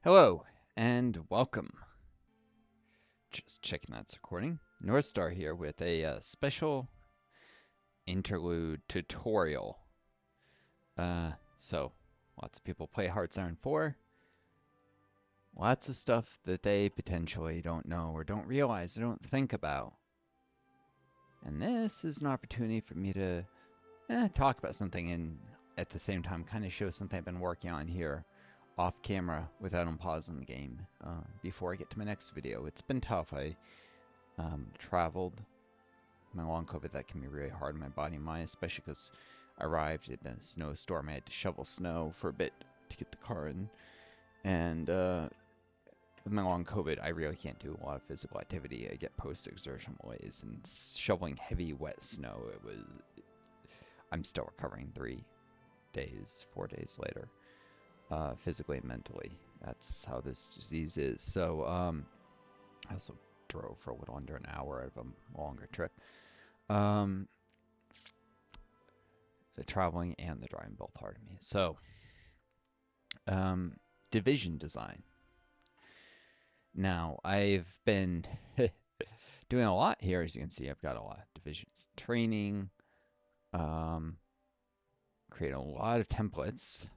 Hello and welcome. Just checking that's recording. Northstar here with a special interlude tutorial. So lots of people play Hearts Iron 4. Lots of stuff that they potentially don't know or don't realize or don't think about. And this is an opportunity for me to talk about something and at the same time kind of show something I've been working on here off camera without unpausing the game before I get to my next video. It's been tough. I traveled. My long COVID, that can be really hard on my body and mind, especially because I arrived in a snowstorm. I had to shovel snow for a bit to get the car in. And with my long COVID, I really can't do a lot of physical activity. I get post-exertion malaise, and shoveling heavy, wet snow, I'm still recovering 3 days, 4 days later, physically and mentally. That's how this disease is. So I also drove for a little under an hour out of a longer trip. The traveling and the driving both hard to me. So, division design. Now, I've been doing a lot here. As you can see, I've got a lot of divisions training, create a lot of templates,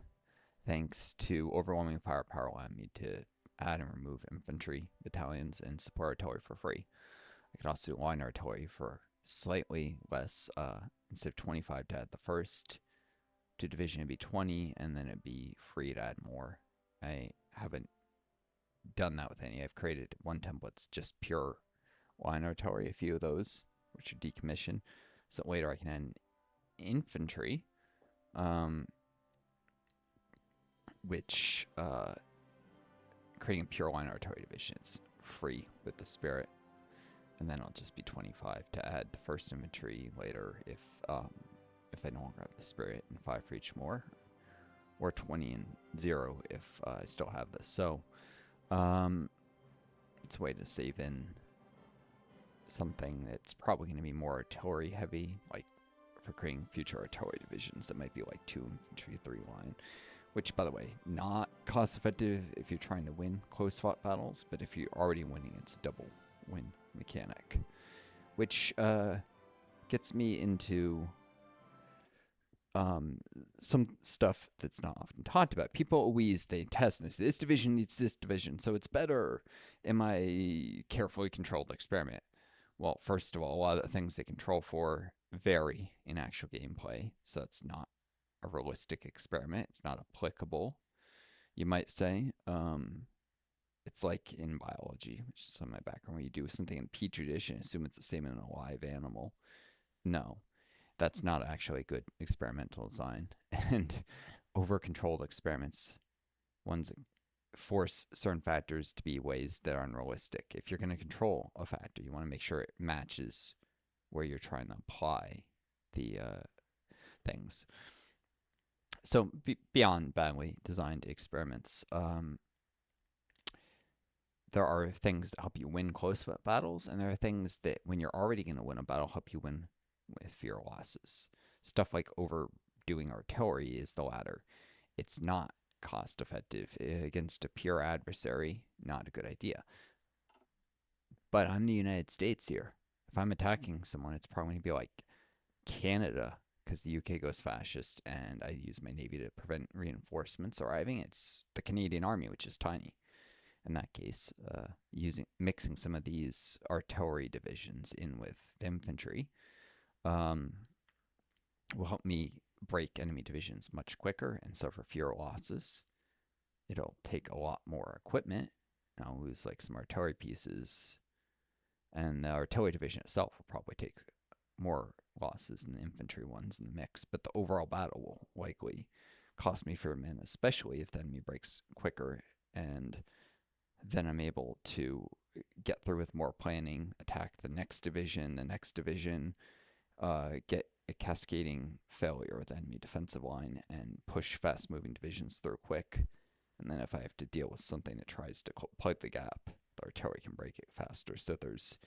thanks to overwhelming firepower allowing me to add and remove infantry, battalions, and support artillery for free. I could also do line artillery for slightly less. Instead of 25 to add the first to division, it'd be 20, and then it'd be free to add more. I haven't done that with any. I've created one template's just pure line artillery, a few of those, which are decommissioned. So later I can add infantry, which creating a pure line artillery division is free with the spirit. And then it'll just be 25 to add the first infantry later if I no longer have the spirit, and 5 for each more, or 20 and 0 if I still have this. So it's a way to save in something that's probably going to be more artillery heavy, like for creating future artillery divisions that might be like 2 infantry, 3 line. Which, by the way, not cost effective if you're trying to win close fought battles, but if you're already winning, it's double win mechanic. Which gets me into some stuff that's not often talked about. People always, they test and they say, this division needs this division, so it's better in my carefully controlled experiment. Well, first of all, a lot of the things they control for vary in actual gameplay, so it's not a realistic experiment. It's not applicable, you might say. It's like in biology, which is some of my background, where you do something in petri dish and assume it's the same in a live animal. No, that's not actually good experimental design. And over-controlled experiments, ones that force certain factors to be ways that are unrealistic. If you're going to control a factor, you want to make sure it matches where you're trying to apply the things. So beyond badly designed experiments, there are things that help you win close battles, and there are things that, when you're already going to win a battle, help you win with fewer losses. Stuff like overdoing artillery is the latter. It's not cost effective against a pure adversary. Not a good idea. But I'm the United States here. If I'm attacking someone, it's probably going to be like Canada, because the UK goes fascist, and I use my navy to prevent reinforcements arriving. It's the Canadian Army, which is tiny. In that case, mixing some of these artillery divisions in with infantry will help me break enemy divisions much quicker and suffer fewer losses. It'll take a lot more equipment. I'll lose like some artillery pieces, and the artillery division itself will probably take more losses than the infantry ones in the mix, but the overall battle will likely cost me fewer men, especially if the enemy breaks quicker, and then I'm able to get through with more planning, attack the next division, get a cascading failure with the enemy defensive line, and push fast-moving divisions through quick. And then if I have to deal with something that tries to plug the gap, the artillery can break it faster. So there's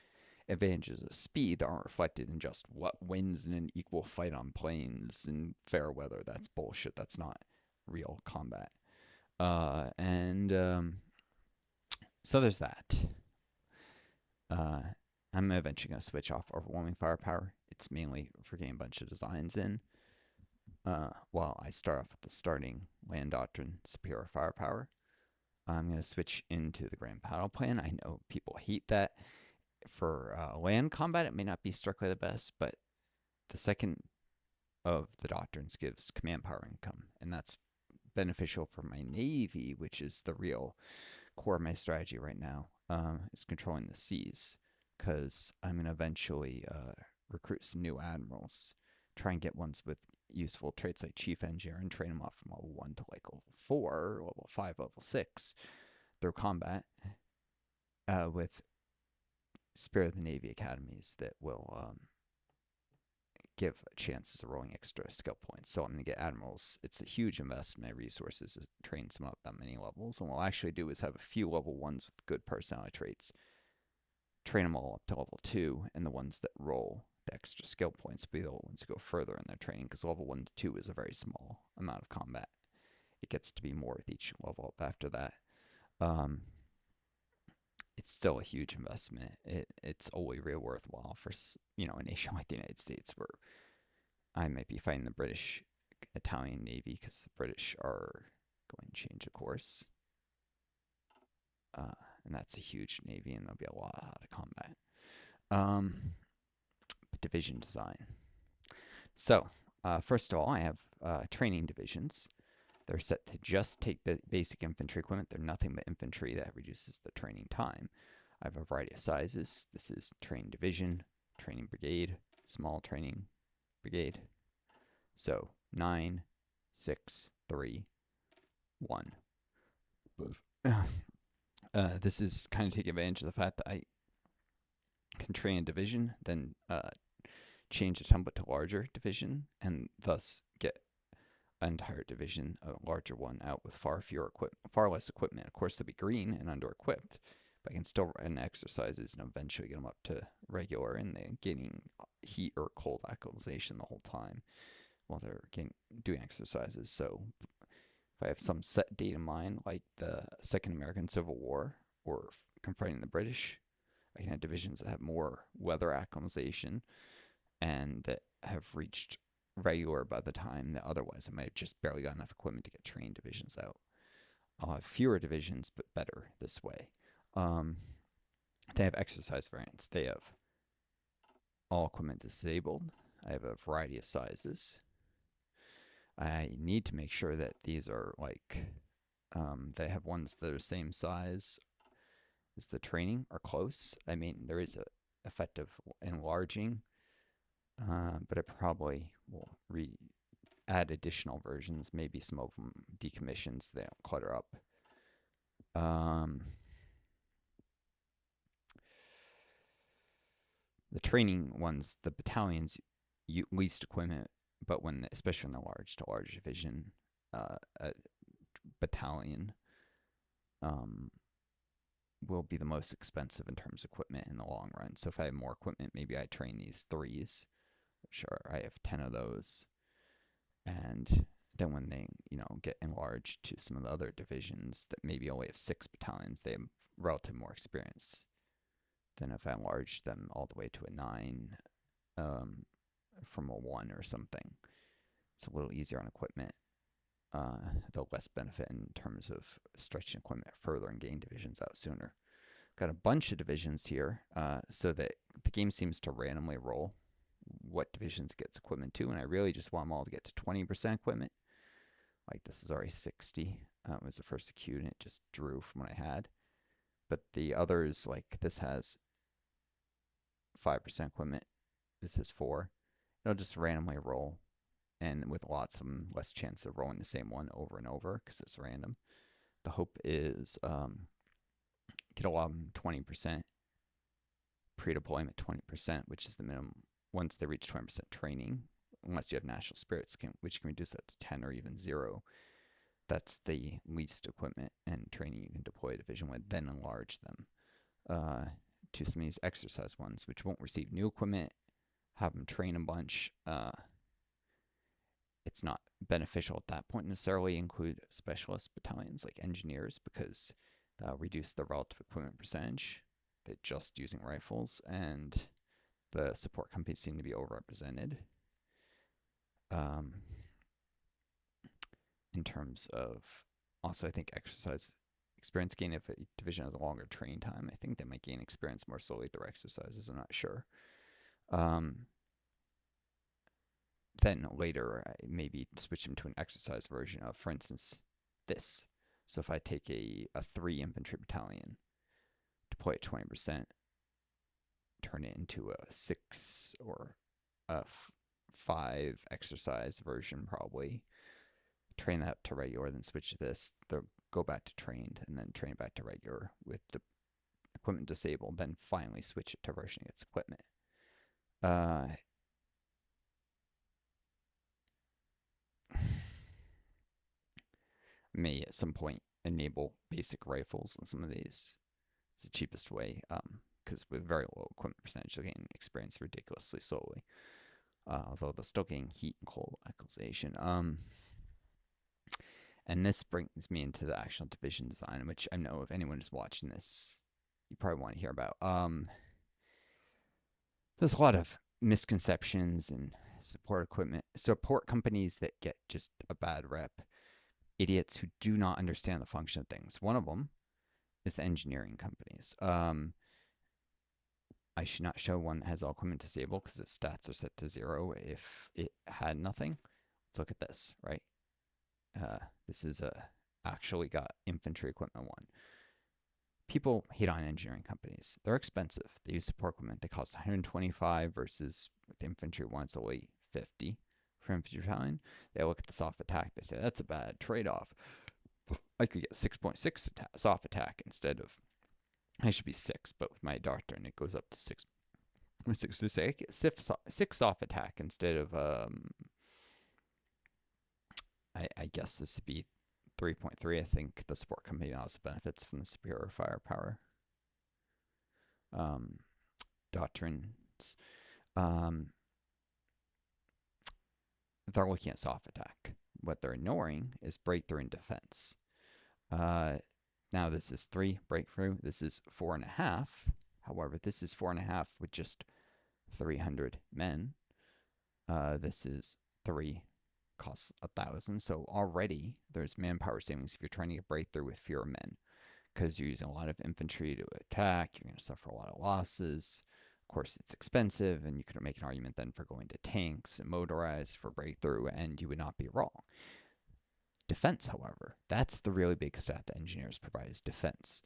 advantages of speed that aren't reflected in just what wins in an equal fight on plains in fair weather. That's bullshit. That's not real combat. And So there's that. I'm eventually going to switch off overwhelming firepower. It's mainly for getting a bunch of designs in. While I start off with the starting land doctrine, superior firepower. I'm going to switch into the grand battle plan. I know people hate that. For land combat, it may not be strictly the best, but the second of the doctrines gives command power income, and that's beneficial for my navy, which is the real core of my strategy right now. Is controlling the seas, because I'm going to eventually recruit some new admirals, try and get ones with useful traits like chief engineer and train them off from level 1 to like level 4, level 5, level 6 through combat with Spirit of the Navy academies that will give chances of rolling extra skill points. So I'm going to get admirals. It's a huge investment in resources to train some up that many levels. And what I'll actually do is have a few level 1s with good personality traits, train them all up to level 2, and the ones that roll the extra skill points will be the ones that go further in their training, because level 1 to 2 is a very small amount of combat. It gets to be more with each level up after that. It's still a huge investment. It's only real worthwhile for a nation like the United States, where I might be fighting the British Italian Navy, because the British are going to change the course, and that's a huge navy, and there'll be a lot of combat. Division design. So first of all, I have training divisions. They're set to just take basic infantry equipment. They're nothing but infantry. That reduces the training time. I have a variety of sizes. This is training division, training brigade, small training brigade. So 9, 6, 3, 1. This is kind of taking advantage of the fact that I can train a division, then change the template to larger division, and thus get an entire division, a larger one, out with far less equipment. Of course, they'll be green and under-equipped, but I can still run exercises and eventually get them up to regular, and they're getting heat or cold acclimatization the whole time while they're doing exercises. So if I have some set date in mind, like the Second American Civil War or confronting the British, I can have divisions that have more weather acclimatization and that have reached regular by the time that otherwise I might have just barely got enough equipment to get trained divisions out. I'll have fewer divisions, but better this way. They have exercise variants. They have all equipment disabled. I have a variety of sizes. I need to make sure that these are they have ones that are same size as the training or close. I mean, there is a effective enlarging, but I probably will add additional versions. Maybe some of them decommissions, so they don't clutter up. The training ones, the battalions, least equipment, but especially in the large to large division, a battalion will be the most expensive in terms of equipment in the long run. So if I have more equipment, maybe I train these 3s. Sure, I have 10 of those, and then when they get enlarged to some of the other divisions that maybe only have 6 battalions, they have relatively more experience than if I enlarged them all the way to a 9 from a 1 or something. It's a little easier on equipment, though less benefit in terms of stretching equipment further and getting divisions out sooner. Got a bunch of divisions here, so that the game seems to randomly roll what divisions gets equipment to, and I really just want them all to get to 20% equipment. Like this is already 60. It was the first acute, and it just drew from what I had. But the others, like this has 5% equipment. This is 4. It'll just randomly roll, and with lots of them, less chance of rolling the same one over and over because it's random. The hope is get a lot of them 20%, pre-deployment 20%, which is the minimum once they reach 20% training, unless you have national spirits, which can reduce that to 10 or even 0. That's the least equipment and training you can deploy a division with, then enlarge them to some of these exercise ones, which won't receive new equipment, have them train a bunch. It's not beneficial at that point necessarily include specialist battalions like engineers, because That'll reduce the relative equipment percentage. They're just using rifles, and the support companies seem to be overrepresented. In terms of, also, I think exercise experience gain, if a division has a longer train time, I think they might gain experience more slowly through exercises. I'm not sure. Then later, I maybe switch them to an exercise version of, for instance, this. So if I take a 3 infantry battalion, deploy at 20%, turn it into a 6 or a 5 exercise version, probably train that to regular, then switch to this, go back to trained, and then train back to regular with the equipment disabled, then finally switch it to versioning its equipment. May at some point enable basic rifles on some of these. It's the cheapest way, because with very low equipment percentage, you'll gain experience ridiculously slowly. Although they'll still gain heat and cold equalization. And this brings me into the actual division design, which I know if anyone is watching this, you probably want to hear about. There's a lot of misconceptions and support companies that get just a bad rep. Idiots who do not understand the function of things. One of them is the engineering companies. I should not show one that has all equipment disabled because its stats are set to 0 if it had nothing. Let's look at this, right? This is actually got infantry equipment 1. People hate on engineering companies. They're expensive. They use support equipment. They cost 125 versus with infantry 1, it's only 50 for infantry battalion. They look at the soft attack. They say that's a bad trade-off. I could get 6.6 soft attack instead of, I should be 6, but with my doctrine it goes up to 6. 6 to say I get 6 soft attack instead of I guess this would be 3.3. I think the support company also benefits from the superior firepower. Doctrines. They're looking at soft attack. What they're ignoring is breakthrough and defense. Now this is 3 breakthrough. This is 4.5. However, this is 4.5 with just 300 men. This is 3, costs 1,000. So already there's manpower savings if you're trying to get breakthrough with fewer men, because you're using a lot of infantry to attack. You're going to suffer a lot of losses. Of course, it's expensive, and you could make an argument then for going to tanks and motorized for breakthrough, and you would not be wrong. Defense, however, that's the really big stat that engineers provide, is defense.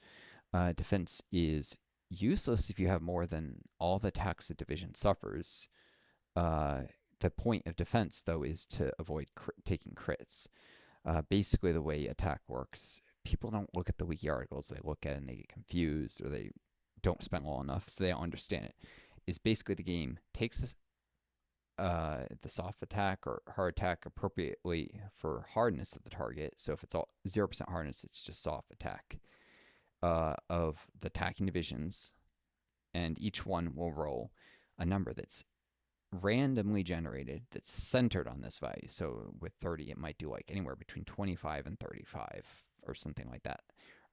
Defense is useless if you have more than all the attacks the division suffers. The point of defense, though, is to avoid taking crits. Basically, the way attack works, people don't look at the wiki articles. They look at it and they get confused, or they don't spend long enough, so they don't understand it. Is basically the game takes this, the soft attack or hard attack appropriately for hardness of the target. So if it's all 0% hardness, it's just soft attack of the attacking divisions, and each one will roll a number that's randomly generated that's centered on this value. So with 30, it might do like anywhere between 25 and 35 or something like that,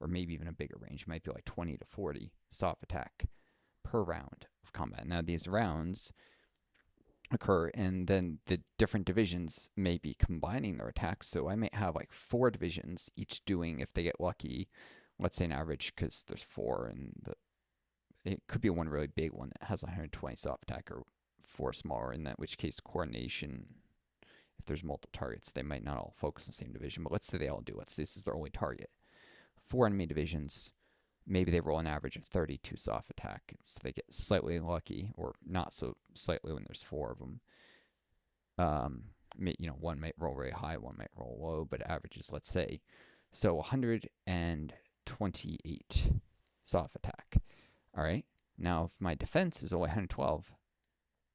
or maybe even a bigger range. It might be like 20 to 40 soft attack per round of combat. Now these rounds occur, and then the different divisions may be combining their attacks. So I might have like 4 divisions, each doing, if they get lucky, let's say an average, because there's 4, and it could be one really big one that has 120 soft attack, or 4 smaller, in that which case coordination, if there's multiple targets, they might not all focus on the same division, but let's say they all do. Let's say this is their only target. 4 enemy divisions, maybe they roll an average of 32 soft attack, so they get slightly lucky, or not so slightly when there's 4 of them. One might roll very high, one might roll low, but averages, let's say. So 128 soft attack. All right. Now, if my defense is only 112,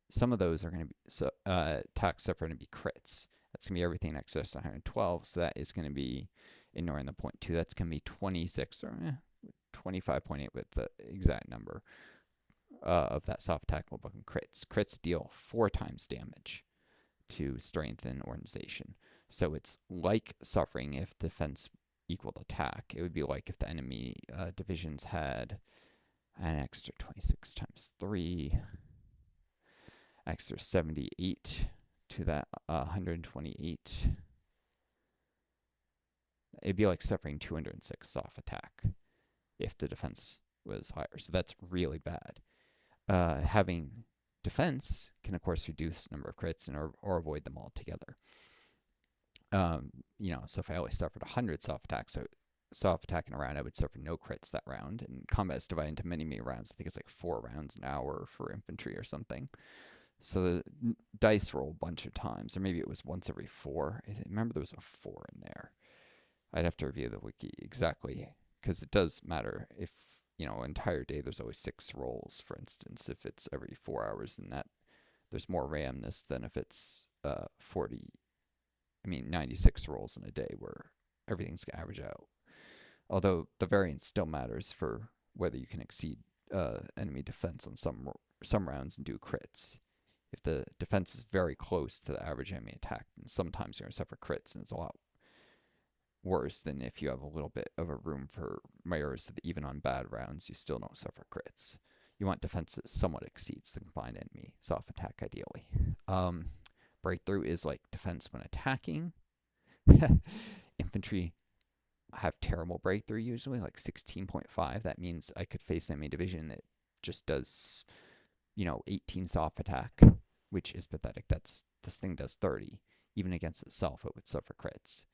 some of those are going to be attacks that are going to be crits. That's going to be everything in excess of 112. So that is going to be, ignoring the 0.2, that's going to be 26 or 25.8 with the exact number of that soft attack will become crits. Crits deal 4 times damage to strength and organization. So it's like suffering if defense equaled attack. It would be like if the enemy divisions had an extra 26 times 3, extra 78 to that 128. It'd be like suffering 206 soft attack if the defense was higher. So that's really bad. Having defense can, of course, reduce the number of crits or avoid them altogether. So if I always suffered 100 soft attacks, so soft attack in a round, I would suffer no crits that round. And combat is divided into many rounds. I think it's like 4 rounds an hour for infantry or something. So the dice roll a bunch of times, or maybe it was once every 4. I remember there was a 4 in there. I'd have to review the wiki exactly, because it does matter if, entire day there's always 6 rolls, for instance. If it's every 4 hours, then there's more randomness than if it's 96 rolls in a day where everything's going to average out. Although the variance still matters for whether you can exceed enemy defense on some rounds and do crits. If the defense is very close to the average enemy attack, then sometimes you're going to suffer crits, and it's a lot worse than if you have a little bit of a room for errors, so that even on bad rounds, you still don't suffer crits. You want defense that somewhat exceeds the combined enemy soft attack, ideally. Breakthrough is like defense when attacking. Infantry have terrible breakthrough usually, like 16.5. That means I could face an enemy division that just does, 18 soft attack, which is pathetic. This thing does 30. Even against itself, it would suffer crits.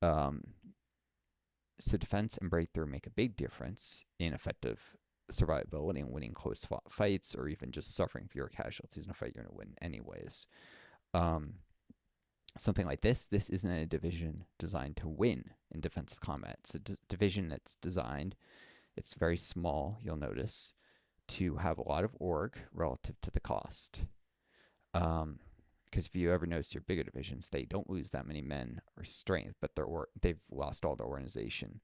So defense and breakthrough make a big difference in effective survivability and winning close fights, or even just suffering fewer casualties in a fight you're going to win anyways. Something like this isn't a division designed to win in defensive combat. It's a division that's designed, it's very small, you'll notice, to have a lot of org relative to the cost. Because if you ever notice your bigger divisions, they don't lose that many men or strength, but they've lost all their organization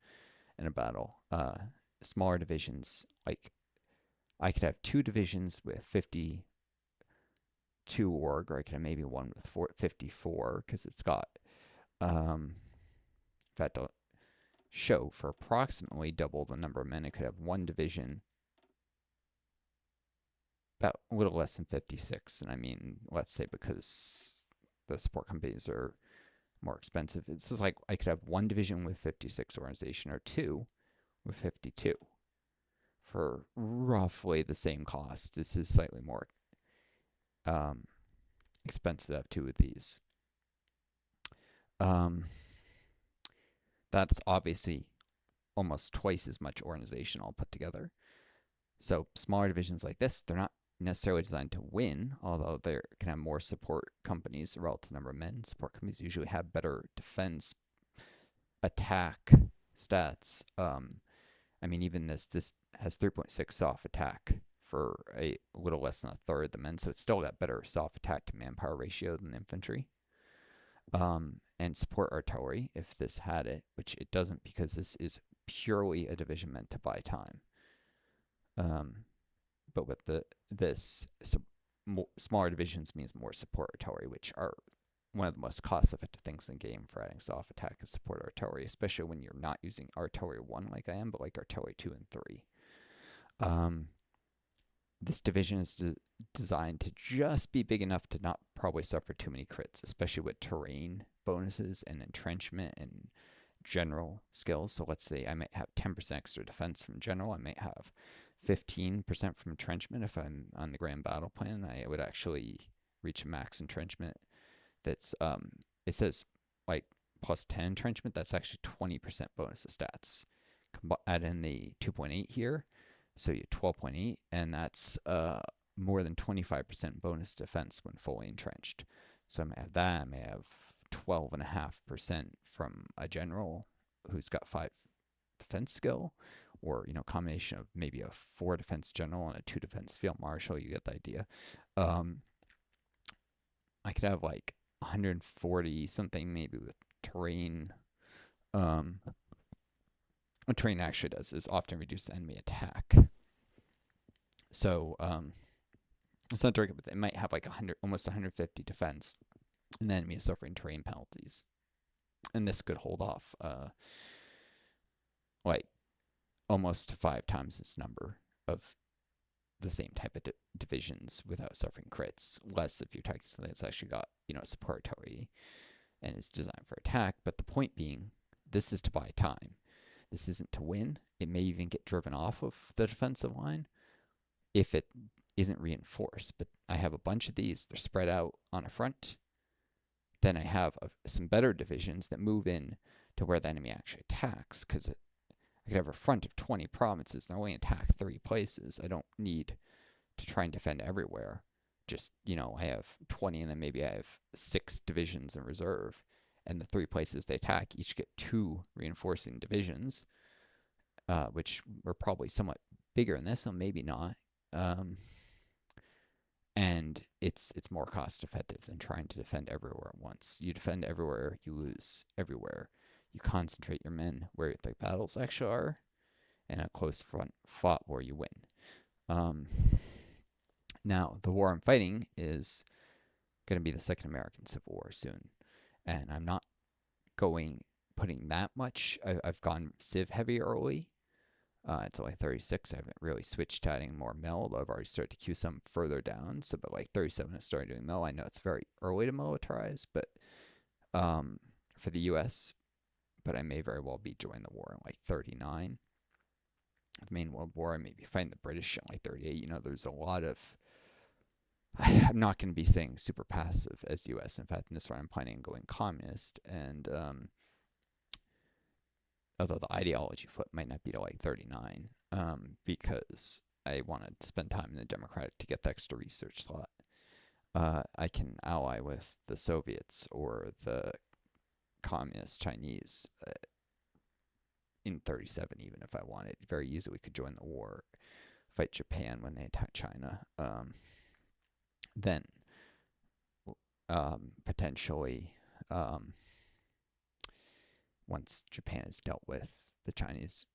in a battle. Smaller divisions, like I could have 2 divisions with 52 org, or I could have maybe one with 54, because it's got, in fact, I'll show for approximately double the number of men. I could have 1 division about a little less than 56, and I mean, let's say because the support companies are more expensive, it's just like I could have 1 division with 56 organization, or 2 with 52 for roughly the same cost. This is slightly more expensive to have 2 of these. That's obviously almost twice as much organization all put together. So smaller divisions like this, they're not necessarily designed to win, although they can have more support companies relative to number of men. Support companies usually have better defense attack stats. Even this has 3.6 soft attack for a little less than a third of the men, so it's still got better soft attack to manpower ratio than infantry. And support artillery, if this had it, which it doesn't, because this is purely a division meant to buy time. But with smaller divisions means more support artillery, which are one of the most cost-effective things in the game for adding soft attack is support artillery, especially when you're not using artillery 1 like I am, but like artillery 2 and 3. This division is designed to just be big enough to not probably suffer too many crits, especially with terrain bonuses and entrenchment and general skills. So let's say I might have 10% extra defense from general. I might have 15% from entrenchment. If I'm on the grand battle plan, I would actually reach a max entrenchment. That's it says like plus 10 entrenchment. That's actually 20% bonus of stats. Add in the 2.8 here, so you 12.8, and that's more than 25% bonus defense when fully entrenched. So I may have that. I may have 12.5% from a general who's got 5 defense skill, or combination of maybe a 4 defense general and a 2 defense field marshal. You get the idea. I could have like 140 something maybe with terrain. What terrain actually does is often reduce the enemy attack. So it's not direct, but it might have like almost 150 defense, and the enemy is suffering terrain penalties. And this could hold off like almost 5 times this number of the same type of divisions without suffering crits. Less if you're taking something that's actually got, support artillery and is designed for attack. But the point being, this is to buy time. This isn't to win. It may even get driven off of the defensive line if it isn't reinforced. But I have a bunch of these. They're spread out on a front. Then I have some better divisions that move in to where the enemy actually attacks, because I could have a front of 20 provinces and I only attack 3 places. I don't need to try and defend everywhere. Just, I have 20 and then maybe I have 6 divisions in reserve. And the 3 places they attack each get 2 reinforcing divisions, which were probably somewhat bigger than this, so maybe not. And it's more cost effective than trying to defend everywhere at once. You defend everywhere, you lose everywhere. You concentrate your men where the battles actually are, and a close front fought where you win. Now, the war I'm fighting is going to be the Second American Civil War soon, and I'm not putting that much. I've gone Civ heavy early. It's only 36. I haven't really switched to adding more mill, though I've already started to queue some further down. So, but like 37 is starting doing mill. I know it's very early to militarize, but for the U.S., but I may very well be joining the war in like 39. The main World War, I may be fighting the British in like 38. There's a lot of. I'm not going to be saying super passive as the U.S. In fact, in this round, I'm planning on going communist, and although the ideology flip might not be to like 39, because I want to spend time in the Democratic to get the extra research slot. I can ally with the Soviets or the communist Chinese in 37, even if I wanted. Very easily could join the war, fight Japan when they attack China. Then potentially, once Japan is dealt with, the Chinese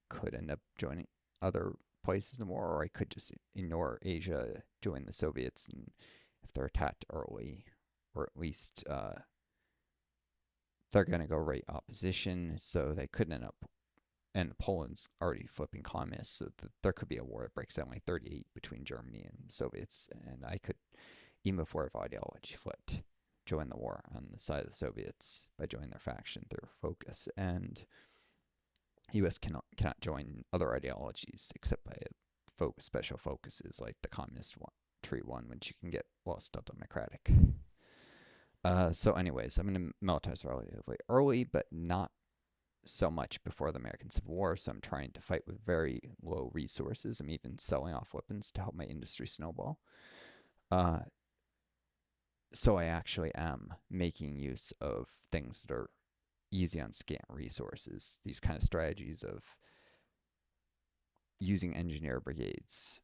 could end up joining other places in the war, or I could just ignore Asia, join the Soviets, and if they're attacked early, or at least they're going to go right opposition, so they could end up, and Poland's already flipping communist, so there could be a war that breaks out in like 38 between Germany and Soviets, and I could, even before ideology flipped, join the war on the side of the Soviets by joining their faction through focus, and U.S. cannot join other ideologies except by special focuses like the communist one, which you can get while still democratic. So anyways, I'm going to militarize relatively early, but not so much before the American Civil War, so I'm trying to fight with very low resources. I'm even selling off weapons to help my industry snowball. So I actually am making use of things that are easy on scant resources. These kind of strategies of using engineer brigades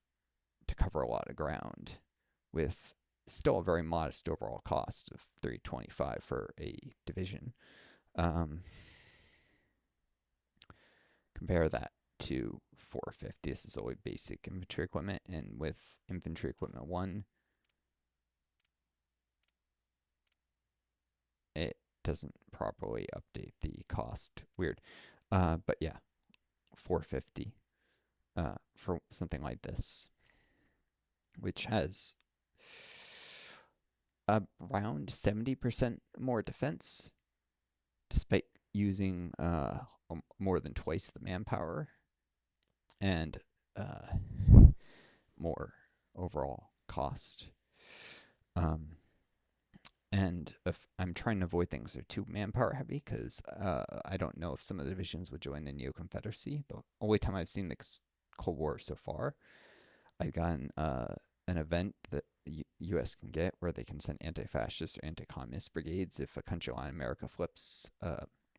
to cover a lot of ground with still a very modest overall cost of $325 for a division. Compare that to $450. This is only basic infantry equipment, and with infantry equipment 1, it doesn't properly update the cost. Weird. But yeah, $450 for something like this, which has around 70% more defense, despite using more than twice the manpower, and more overall cost. And if I'm trying to avoid things that are too manpower heavy, because I don't know if some of the divisions would join the Neo-Confederacy. The only time I've seen the Cold War so far, I've gotten an event that the U.S. can get where they can send anti-fascist or anti-communist brigades. If a country like America flips,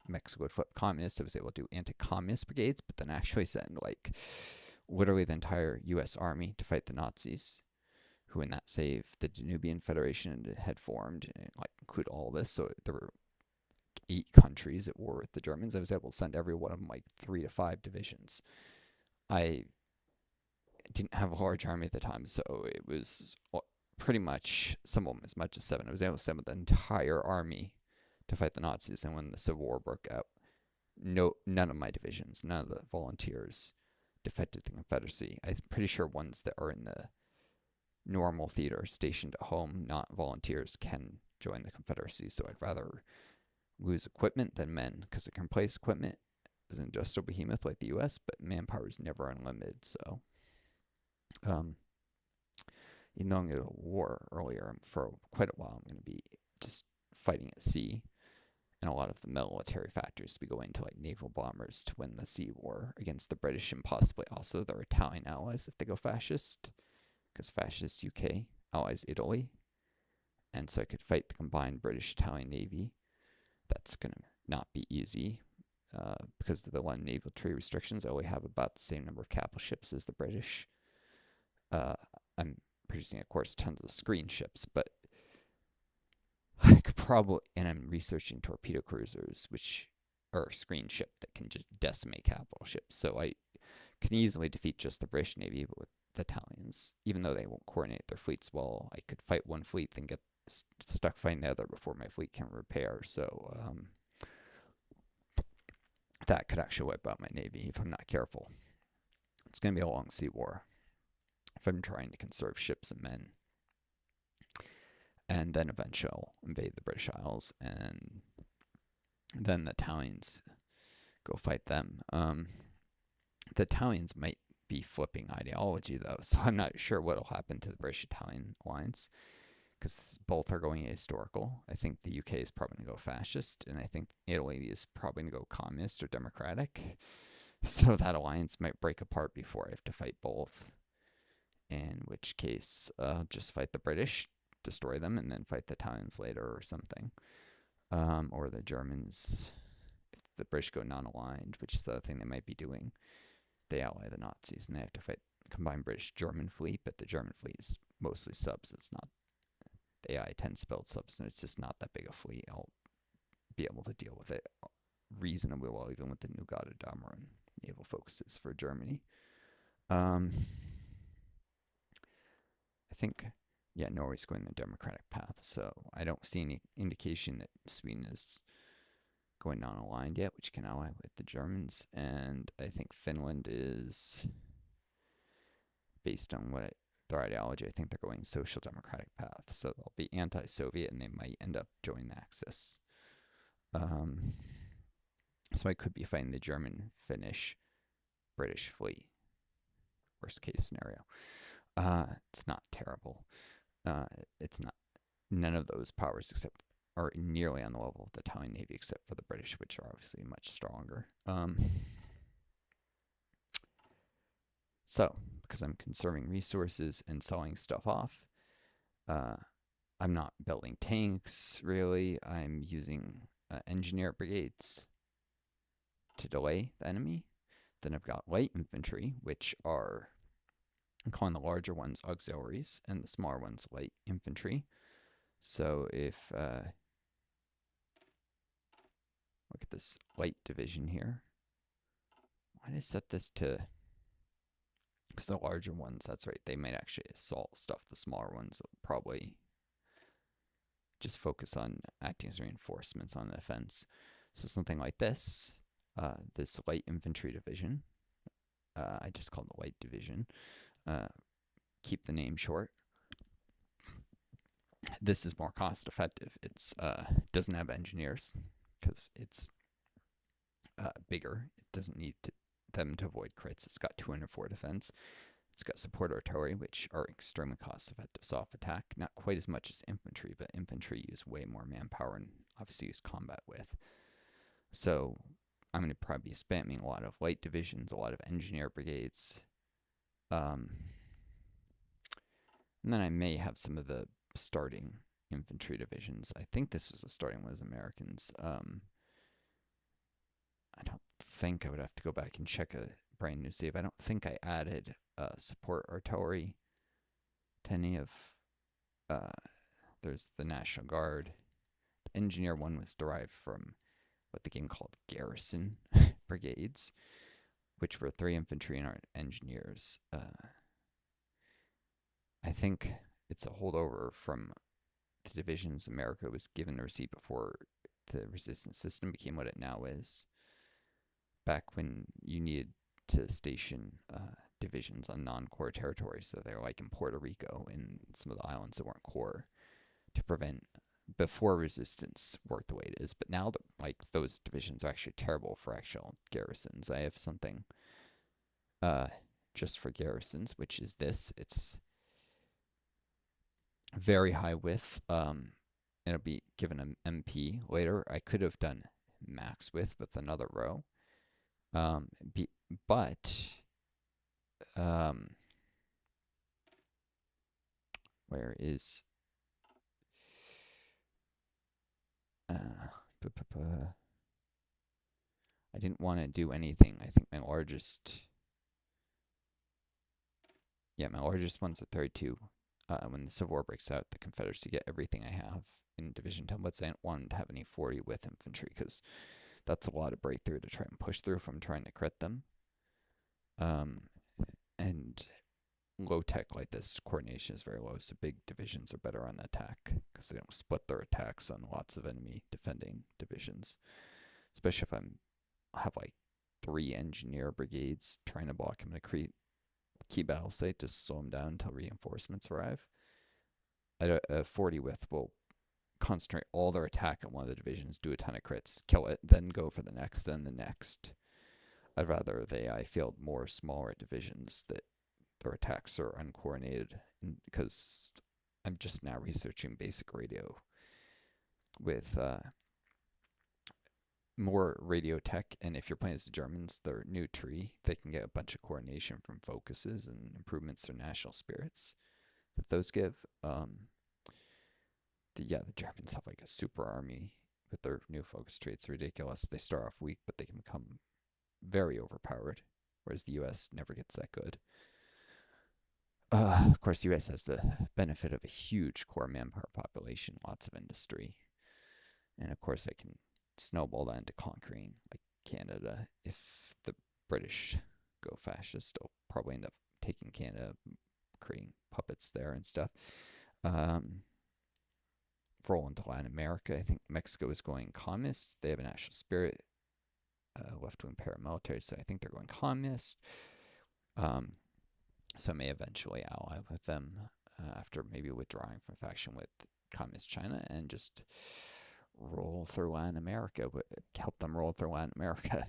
Mexico would flip communist, I was able to do anti-communist brigades, but then actually send like literally the entire U.S. Army to fight the Nazis, who in that save the Danubian Federation had formed, and like include all this. So there were 8 countries at war with the Germans. I was able to send every one of them like 3 to 5 divisions. I didn't have a large army at the time, so it was pretty much, some of them as much as 7. I was able to send the entire army to fight the Nazis, and when the Civil War broke out, none of my divisions, none of the volunteers defected the Confederacy. I'm pretty sure ones that are in the normal theater stationed at home, not volunteers, can join the Confederacy. So I'd rather lose equipment than men, because it can replace equipment as an industrial behemoth like the U.S., but manpower is never unlimited. So, even though I'm going to war earlier for quite a while, I'm going to be just fighting at sea, and a lot of the military factors to be going to like naval bombers to win the sea war against the British and possibly also their Italian allies if they go fascist, because fascist UK allies Italy, and so I could fight the combined British-Italian Navy. That's going to not be easy because of the one naval trade restrictions. I only have about the same number of capital ships as the British. I'm producing, of course, tons of screen ships, but I could probably, and I'm researching torpedo cruisers, which are a screen ship that can just decimate capital ships. So I can easily defeat just the British Navy, but with the Italians, even though they won't coordinate their fleets well, I could fight one fleet, then get stuck fighting the other before my fleet can repair. So that could actually wipe out my navy if I'm not careful. It's going to be a long sea war if I'm trying to conserve ships and men. And then eventually I'll invade the British Isles, and then the Italians go fight them. The Italians might be flipping ideology, though, so I'm not sure what will happen to the British-Italian alliance, because both are going ahistorical. I think the UK is probably going to go fascist, and I think Italy is probably going to go communist or democratic. So that alliance might break apart before I have to fight both. In which case, just fight the British, destroy them, and then fight the Italians later or something. Or the Germans, if the British go non-aligned, which is the other thing they might be doing. They ally the Nazis, and they have to fight combined British-German fleet, but the German fleet is mostly subs. It's not, the AI tends to build subs, and it's just not that big a fleet. I'll be able to deal with it reasonably well, even with the new Gotterdammer naval focuses for Germany. I think, yeah, Norway's going the democratic path, so I don't see any indication that Sweden is going non-aligned yet, which can ally with the Germans, and I think Finland is, based on their ideology, I think they're going social democratic path, so they'll be anti-Soviet, and they might end up joining the Axis. So I could be fighting the German, Finnish, British fleet. Worst case scenario. It's not terrible. It's not. None of those powers except are nearly on the level of the Italian Navy, except for the British, which are obviously much stronger. So, because I'm conserving resources and selling stuff off, I'm not building tanks, really. I'm using engineer brigades to delay the enemy. Then I've got light infantry, which are, I'm calling the larger ones auxiliaries, and the smaller ones light infantry. So if, look at this light division here. Why did I set this to, because the larger ones, that's right, they might actually assault stuff. The smaller ones will probably just focus on acting as reinforcements on the defense. So something like this, this light infantry division, I just called the light division, keep the name short. This is more cost effective. It's doesn't have engineers because it's bigger. It doesn't need them to avoid crits. It's got 204 defense. It's got support artillery, which are extremely cost effective soft attack. Not quite as much as infantry, but infantry use way more manpower and obviously use combat with. So I'm going to probably be spamming a lot of light divisions, a lot of engineer brigades. And then I may have some of the starting infantry divisions. I think this was the starting one as Americans. I don't think I would have to go back and check a brand new save. I don't think I added support artillery to any of, there's the National Guard. The engineer one was derived from what the game called garrison brigades, which were 3 infantry and engineers. I think it's a holdover from the divisions America was given to receive before the resistance system became what it now is. back when you needed to station divisions on non-core territories. So they're like in Puerto Rico and some of the islands that weren't core to prevent before resistance worked the way it is. But now that like those divisions are actually terrible for actual garrisons. I have something just for garrisons, which is this. It's very high width. It'll be given an MP later. I could have done max width with another row. But where is I didn't want to do anything. I think my largest one's a 32. When the Civil War breaks out, the Confederacy get everything I have in division templates. I didn't want to have any 40 with infantry because that's a lot of breakthrough to try and push through if I'm trying to crit them. And low tech like this, coordination is very low, so big divisions are better on the attack because they don't split their attacks on lots of enemy defending divisions. Especially if I have like 3 engineer brigades trying to block him in a key battle state to slow them down until reinforcements arrive. A 40 width will concentrate all their attack on one of the divisions, do a ton of crits, kill it, then go for the next, then the next. I'd rather I field more smaller divisions that their attacks are uncoordinated, because I'm just now researching basic radio with more radio tech, and if you're playing as the Germans, their new tree, they can get a bunch of coordination from focuses and improvements to national spirits that those give. The Germans have like a super army with their new focus traits. Ridiculous. They start off weak, but they can become very overpowered, whereas the U.S. never gets that good. Of course, the U.S. has the benefit of a huge core manpower population, lots of industry, and of course I can snowball that into conquering like Canada. If the British go fascist, they'll probably end up taking Canada, creating puppets there and stuff. Roll into Latin America. I think Mexico is going communist. They have a national spirit, left-wing paramilitary, so I think they're going communist. So I may eventually ally with them after maybe withdrawing from faction with communist China and just roll through Latin America, help them roll through Latin America.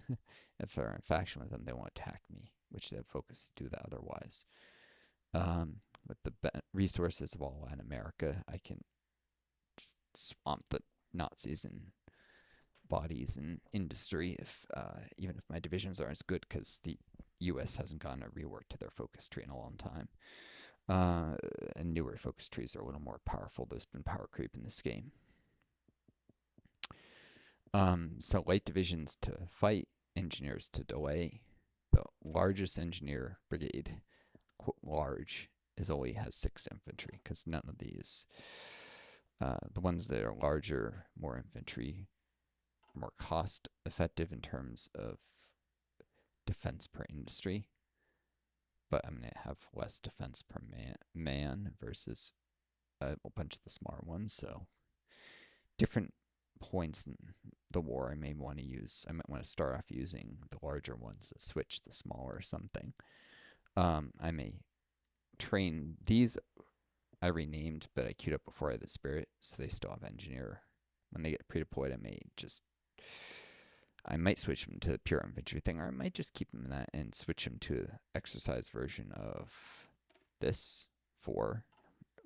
If they're in faction with them, they won't attack me, which they have focus to do that otherwise. With the resources of all Latin America, I can swamp the Nazis and bodies and industry, if even if my divisions aren't as good, because the U.S. hasn't gotten a rework to their focus tree in a long time. And newer focus trees are a little more powerful. There's been power creep in this game. So light divisions to fight, engineers to delay. The largest engineer brigade, quote large, only has 6 infantry, because none of these, the ones that are larger, more infantry, more cost effective in terms of defense per industry, but I'm going to have less defense per man versus a bunch of the smaller ones. So different points in the war I may want to use. I might want to start off using the larger ones that switch the smaller or something. I may train these. I renamed, but I queued up before I had the spirit, so they still have engineer. When they get pre-deployed, I might switch them to the pure infantry thing, or I might just keep them in that and switch them to an exercise version of this 4,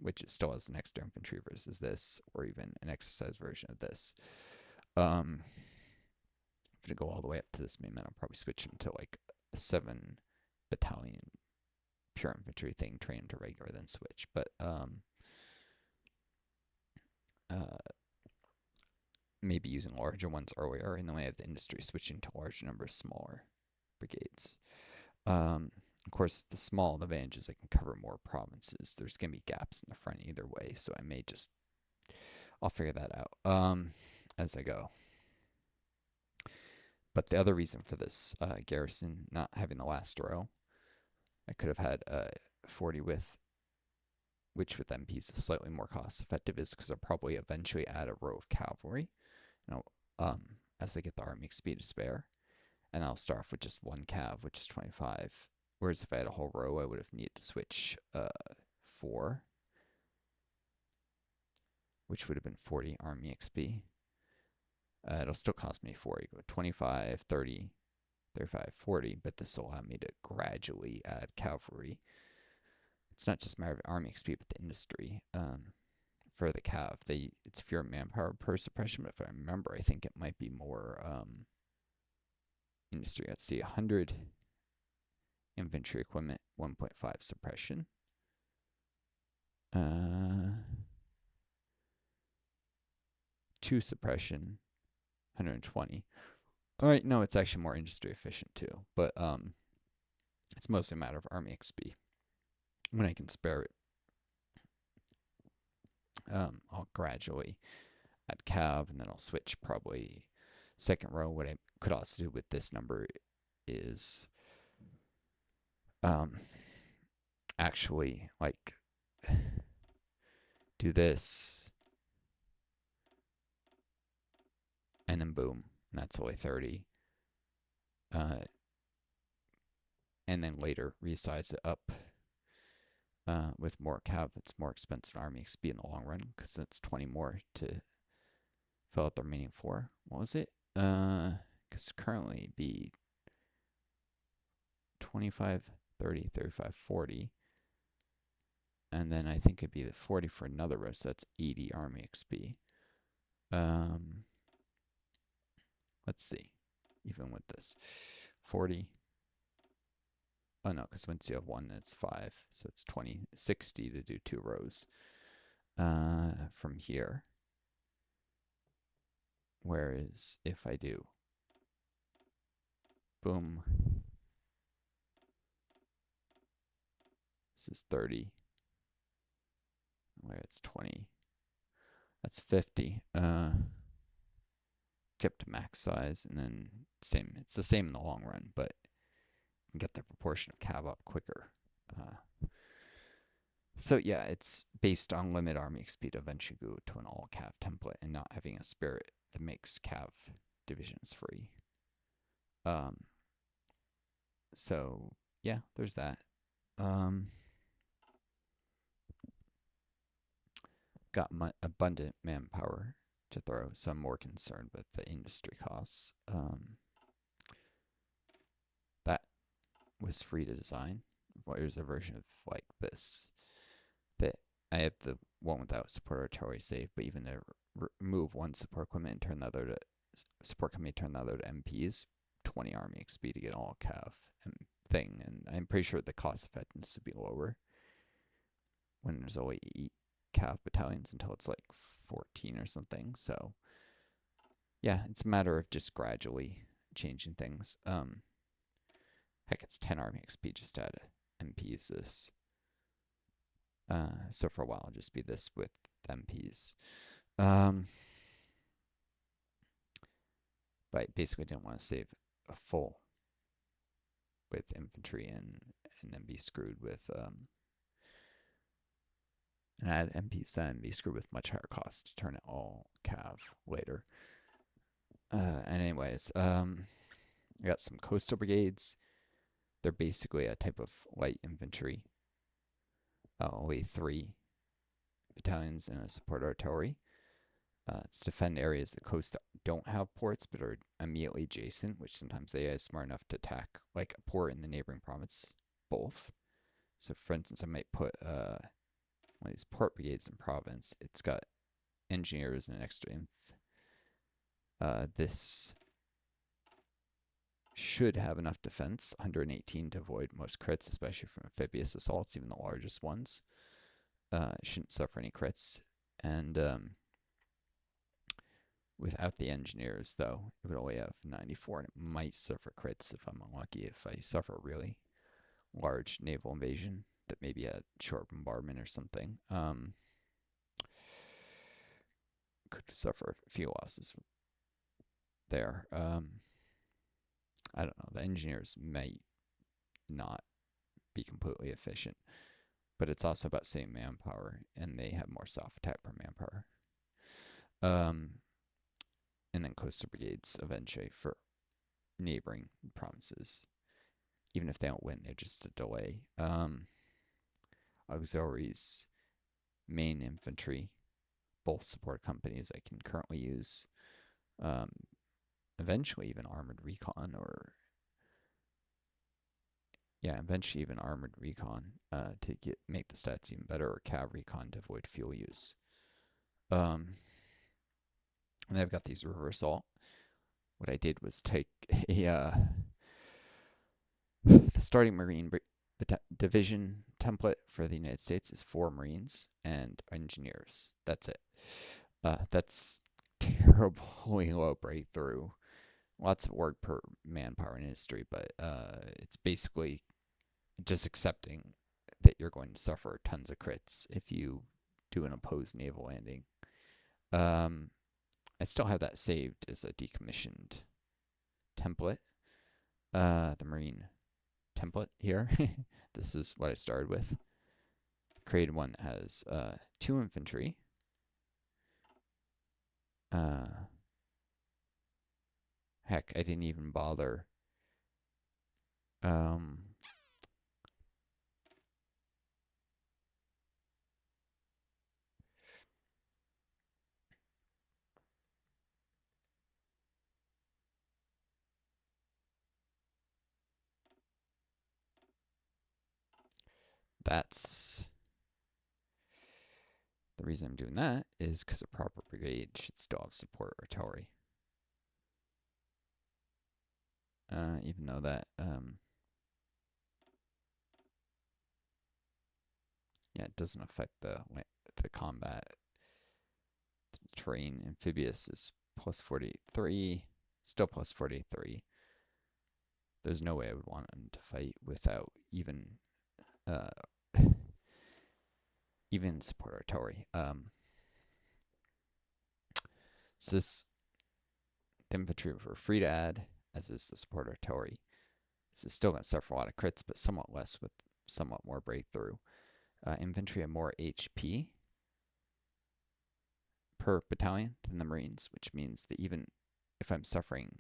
which it still has an extra infantry versus this, or even an exercise version of this. If I go all the way up to this main man, I'll probably switch them to like a 7 battalion pure infantry thing, train them to regular, then switch. But maybe using larger ones earlier, and then we have the industry switching to larger numbers of smaller brigades. Of course, the advantage is I can cover more provinces. There's going to be gaps in the front either way, so I'll figure that out as I go. But the other reason for this garrison not having the last row, I could have had 40 width, which with MPs is slightly more cost effective, is because I'll probably eventually add a row of cavalry, as I get the army speed to spare. and I'll start off with just one cav, which is 25. Whereas if I had a whole row, I would have needed to switch 4, which would have been 40 army XP. It'll still cost me 4. You go 25, 30, 35, 40, but this will allow me to gradually add cavalry. It's not just a matter of army XP, but the industry. For the cav, it's fewer manpower per suppression, but if I remember, I think it might be more industry. Let's see, 100 infantry equipment, 1.5 suppression. 2 suppression, 120. All right, no, it's actually more industry efficient too, but it's mostly a matter of army XP. When I can spare it, I'll gradually add cav, and then I'll switch probably second row. What I could also do with this number is actually like do this, and then boom, and that's only 30. And then later resize it up with more cav. It's more expensive army XP in the long run because it's 20 more to fill out the remaining 4. What was it? Because currently be 25, 30, 35, 40. And then I think it'd be the 40 for another row, so that's 80 army XP. Let's see, even with this. 40. Oh no, because once you have 1, it's 5. So it's 20, 60 to do 2 rows from here. Whereas if I do boom, this is 30, where it's 20, that's 50. Get to max size, and then same. It's the same in the long run, but you can get the proportion of cav up quicker. So yeah, it's based on limit army XP to eventually go to an all cav template and not having a spirit that makes cav divisions free. So yeah, there's that. Got abundant manpower to throw, so I'm more concerned with the industry costs. That was free to design. There's a version of like this that I have the one without support artillery saved, but even to remove one support equipment and turn the other to support company, turn the other to MPs, 20 army XP to get all cav and thing, and I'm pretty sure the cost effectiveness would be lower when there's only 8 cav battalions until it's like 14 or something. So yeah, it's a matter of just gradually changing things. Heck, it's 10 army XP just to add MPs this. So for a while, it'll just be this with MPs. But I basically didn't want to save a full with infantry and then be screwed with and add MPs then be screwed with much higher cost to turn it all cav later. And anyways, I got some coastal brigades. They're basically a type of light infantry. Only 3 battalions and a support artillery. It's defend areas that coast that don't have ports but are immediately adjacent, which sometimes they are smart enough to attack like a port in the neighboring province, both. So for instance, I might put one of these port brigades in province. It's got engineers and an extra inf. This should have enough defense, 118 to avoid most crits, especially from amphibious assaults, even the largest ones. Shouldn't suffer any crits. And without the engineers, though, it would only have 94, and it might suffer crits if I'm unlucky. If I suffer a really large naval invasion that maybe a short bombardment or something, could suffer a few losses there. I don't know. The engineers might not be completely efficient, but it's also about saving manpower, and they have more soft attack per manpower. And then coastal brigades eventually for neighboring provinces. Even if they don't win, they're just a delay. Auxiliaries, main infantry, both support companies I can currently use. Eventually even armored recon, or yeah, eventually even armored recon to make the stats even better, or cav recon to avoid fuel use. And I've got these river assault. What I did was take a the starting Marine division template for the United States is 4 Marines and engineers. That's it. That's terribly low breakthrough. Lots of work per manpower in industry, but it's basically just accepting that you're going to suffer tons of crits if you do an opposed naval landing. I still have that saved as a decommissioned template. The Marine template here. This is what I started with. Created one that has 2 infantry. Heck, I didn't even bother. That's the reason I'm doing that is because a proper brigade should still have support artillery. Even though that, yeah, it doesn't affect the combat. The terrain amphibious is plus 43, still plus 43. There's no way I would want them to fight without even even support artillery. So this the infantry were free to add, as is the support artillery. This is still going to suffer a lot of crits, but somewhat less with somewhat more breakthrough. Infantry have more HP per battalion than the Marines, which means that even if I'm suffering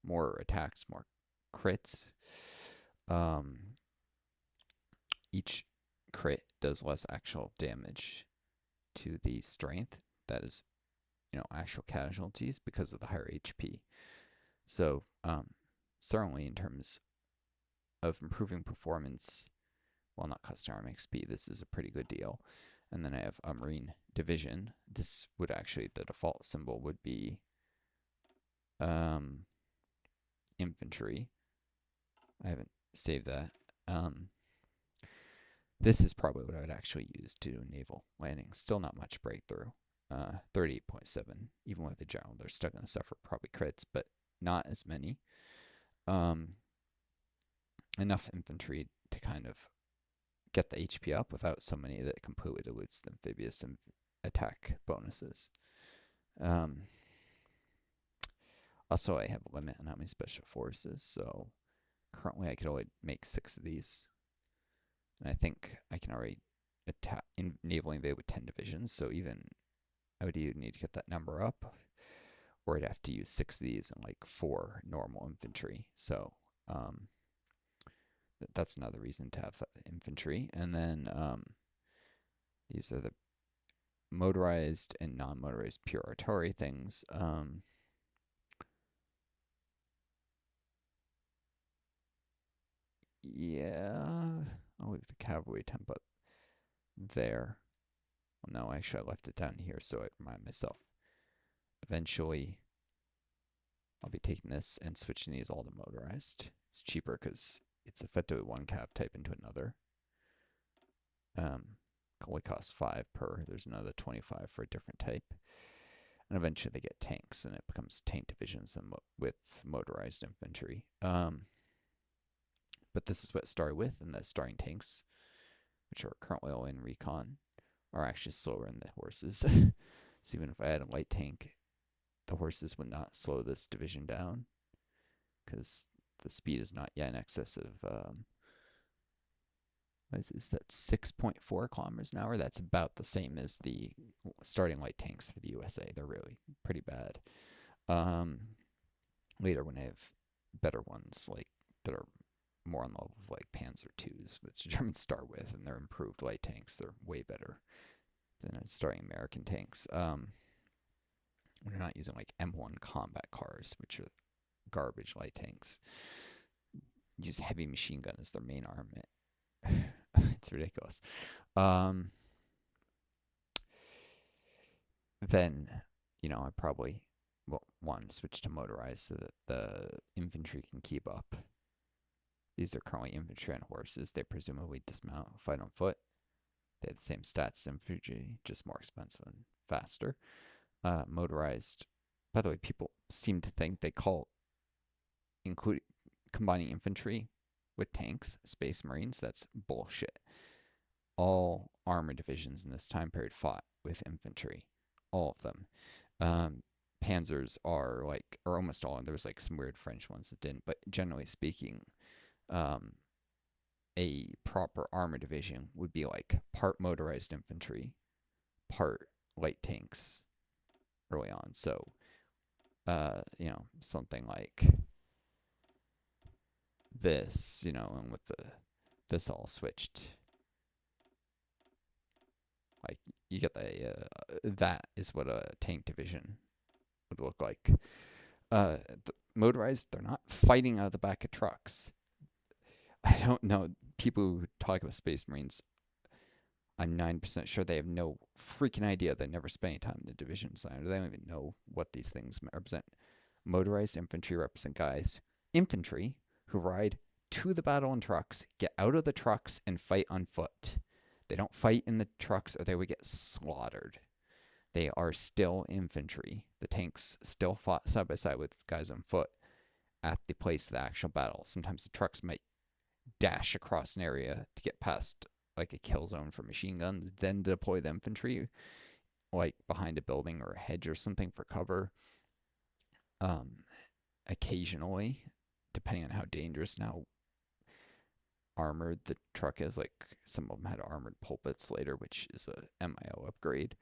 more attacks, more crits, each crit does less actual damage to the strength. That is, actual casualties because of the higher HP. So certainly in terms of improving performance, well, not custom arm XP, this is a pretty good deal. And then I have a Marine division. This would actually, the default symbol would be infantry. I haven't saved that. This is probably what I would actually use to do naval landing. Still not much breakthrough. 38.7. Even with the general, they're still going to suffer probably crits, but not as many. Enough infantry to kind of get the HP up without so many that it completely dilutes the amphibious attack bonuses. Also, I have a limit on how many special forces, so currently I could only make 6 of these. And I think I can already attack naval invade with 10 divisions, so even I would either need to get that number up, or I'd have to use 6 of these and like 4 normal infantry. So that's another reason to have infantry. And then these are the motorized and non-motorized pure artillery things. Yeah, I'll leave the cavalry template there. Well, no, actually I left it down here so I remind myself. Eventually, I'll be taking this and switching these all to motorized. It's cheaper because it's effectively one cav type into another. Only costs 5 per. There's another 25 for a different type. And eventually they get tanks, and it becomes tank divisions and with motorized infantry. But this is what it started with, and the starting tanks, which are currently all in recon, are actually slower than the horses. So even if I had a light tank, the horses would not slow this division down because the speed is not yet in excess of what is this? That's 6.4 kilometers an hour. That's about the same as the starting light tanks for the USA. They're really pretty bad. Later, when I have better ones, like that are more on the level of like Panzer IIs, which the Germans start with, and they're improved light tanks. They're way better than starting American tanks. We're not using like M1 combat cars, which are garbage light tanks. Use heavy machine gun as their main armament. It's ridiculous. Um, then, I probably want to switch to motorized so that the infantry can keep up. These are currently infantry on horses. They presumably dismount, fight on foot. They have the same stats as infantry, just more expensive and faster. Motorized. By the way, people seem to think they call including combining infantry with tanks, Space Marines. That's bullshit. All armor divisions in this time period fought with infantry. All of them. Panzers are like, or almost all, and there was like some weird French ones that didn't, but generally speaking, a proper armor division would be like part motorized infantry, part light tanks early on. So, something like this, and with this all switched, like you get that is what a tank division would look like. The motorized, they're not fighting out of the back of trucks. I don't know. People who talk about Space Marines, I'm 9% sure they have no freaking idea. They never spent any time in the division design, or they don't even know what these things represent. Motorized infantry represent infantry who ride to the battle in trucks, get out of the trucks, and fight on foot. They don't fight in the trucks or they would get slaughtered. They are still infantry. The tanks still fought side by side with guys on foot at the place of the actual battle. Sometimes the trucks might dash across an area to get past like a kill zone for machine guns, then deploy the infantry like behind a building or a hedge or something for cover. Occasionally, depending on how dangerous and how armored the truck is, like some of them had armored pulpits later, which is a MIO upgrade.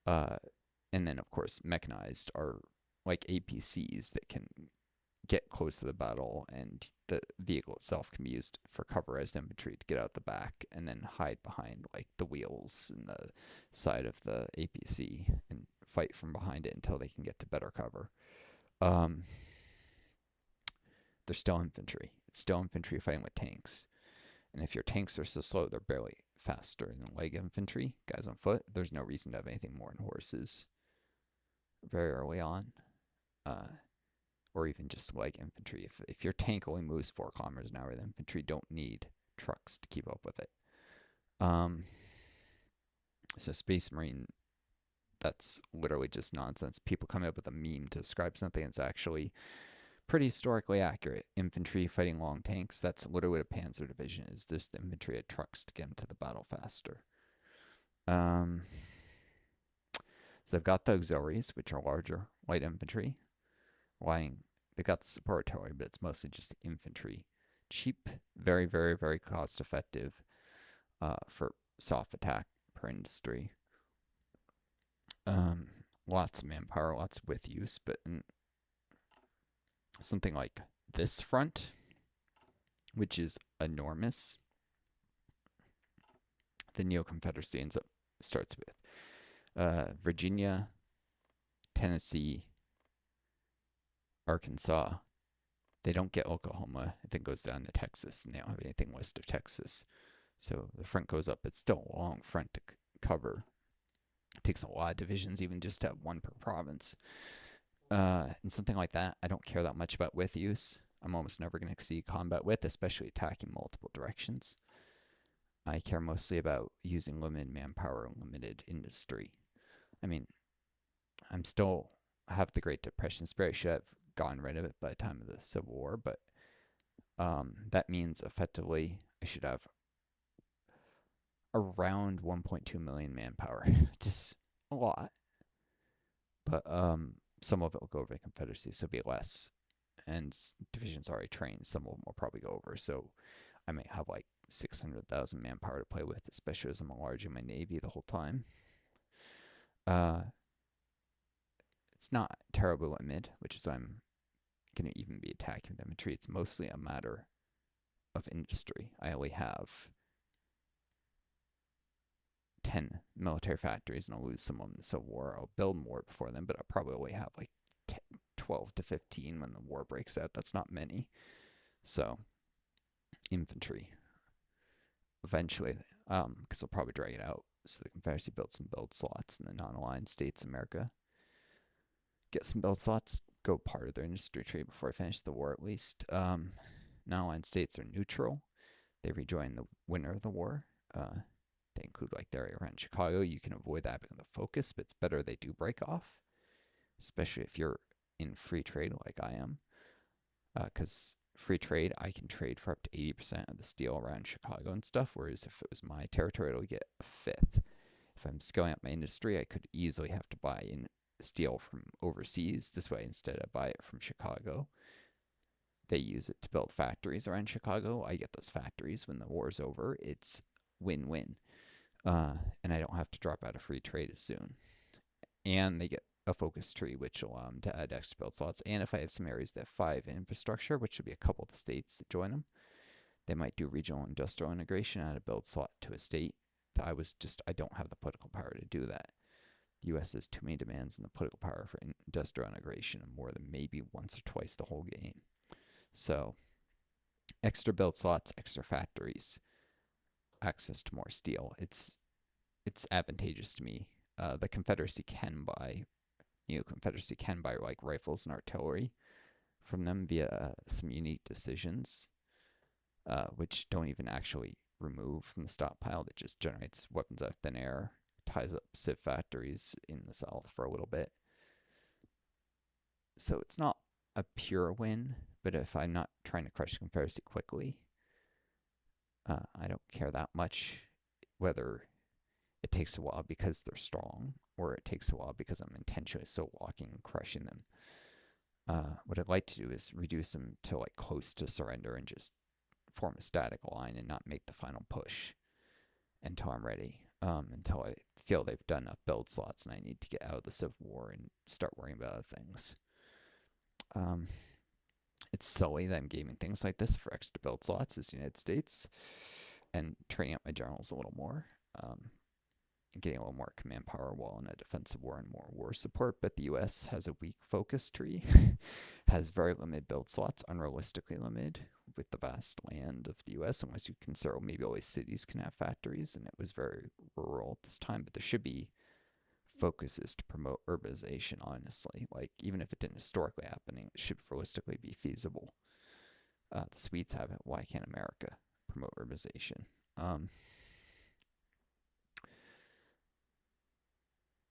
Uh, and then, of course, mechanized are like APCs that can get close to the battle, and the vehicle itself can be used for cover as infantry to get out the back and then hide behind like the wheels and the side of the APC and fight from behind it until they can get to better cover. Um, they're still infantry. It's still infantry fighting with tanks. And if your tanks are so slow, they're barely faster than leg infantry, guys on foot. There's no reason to have anything more than horses very early on. Or even just leg infantry. If your tank only moves 4 kilometers an hour, the infantry don't need trucks to keep up with it. So Space Marine, that's literally just nonsense. People come up with a meme to describe something that's actually pretty historically accurate. Infantry fighting long tanks, that's literally what a panzer division is. Just the infantry had trucks to get into the battle faster. So I've got the auxiliaries, which are larger light infantry. They got the support artillery, but it's mostly just infantry. Cheap, very, very, very cost effective for soft attack per industry. Lots of manpower, lots with use, but in something like this front, which is enormous, the Neo-Confederacy starts with Virginia, Tennessee, Arkansas. They don't get Oklahoma. It then goes down to Texas, and they don't have anything west of Texas. So the front goes up. It's still a long front to cover. It takes a lot of divisions, even just to have one per province. And something like that, I don't care that much about with use. I'm almost never going to exceed combat with, especially attacking multiple directions. I care mostly about using limited manpower and limited industry. I mean, I'm still have the Great Depression spirit. I should have gotten rid of it by the time of the Civil War, but that means effectively I should have around 1.2 million manpower. Just a lot. But some of it will go over the Confederacy, so it'll be less. And divisions already trained, some of them will probably go over. So I may have like 600,000 manpower to play with, especially as I'm enlarging my Navy the whole time. It's not terribly limited, which is why I'm going to even be attacking with infantry. It's mostly a matter of industry. I only have 10 military factories, and I'll lose some of them in the Civil War. I'll build more before then, but I'll probably only have like 12 to 15 when the war breaks out. That's not many. So, infantry. Eventually, because they'll probably drag it out. So the Confederacy built some build slots in the non-aligned states of America. Get some build slots, go part of their industry trade before I finish the war at least. Non-aligned states are neutral. They rejoin the winner of the war. They include like the area around Chicago. You can avoid that being the focus, but it's better they do break off, especially if you're in free trade like I am. Because free trade, I can trade for up to 80% of the steel around Chicago and stuff, whereas if it was my territory, it'll get a fifth. If I'm scaling up my industry, I could easily have to buy in steel from overseas. This way, instead I buy it from Chicago. They use it to build factories around Chicago. I get those factories when the war's over. It's win-win. And I don't have to drop out of free trade as soon. And they get a focus tree, which will allow them to add extra build slots. And if I have some areas that have 5 in infrastructure, which would be a couple of the states that join them, they might do regional industrial integration, add a build slot to a state. I don't have the political power to do that. The U.S. has too many demands on the political power for industrial integration, and more than maybe once or twice the whole game. So, extra build slots, extra factories, access to more steel. It's advantageous to me. The Confederacy can buy like rifles and artillery from them via some unique decisions, which don't even actually remove from the stockpile. That just generates weapons out of thin air, ties up civ factories in the South for a little bit. So it's not a pure win, but if I'm not trying to crush the Confederacy quickly, I don't care that much whether it takes a while because they're strong, or it takes a while because I'm intentionally so walking and crushing them. What I'd like to do is reduce them to like close to surrender and just form a static line and not make the final push until I'm ready, until I feel they've done enough build slots and I need to get out of the Civil War and start worrying about other things. It's silly that I'm gaming things like this for extra build slots as the United States and training up my generals a little more. Getting a little more command power while in a defensive war and more war support, but the U.S. has a weak focus tree, has very limited build slots, unrealistically limited with the vast land of the U.S., unless you consider maybe always cities can have factories, and it was very rural at this time, but there should be focuses to promote urbanization, honestly. Like, even if it didn't historically happen, it should realistically be feasible. The Swedes have it. Why can't America promote urbanization?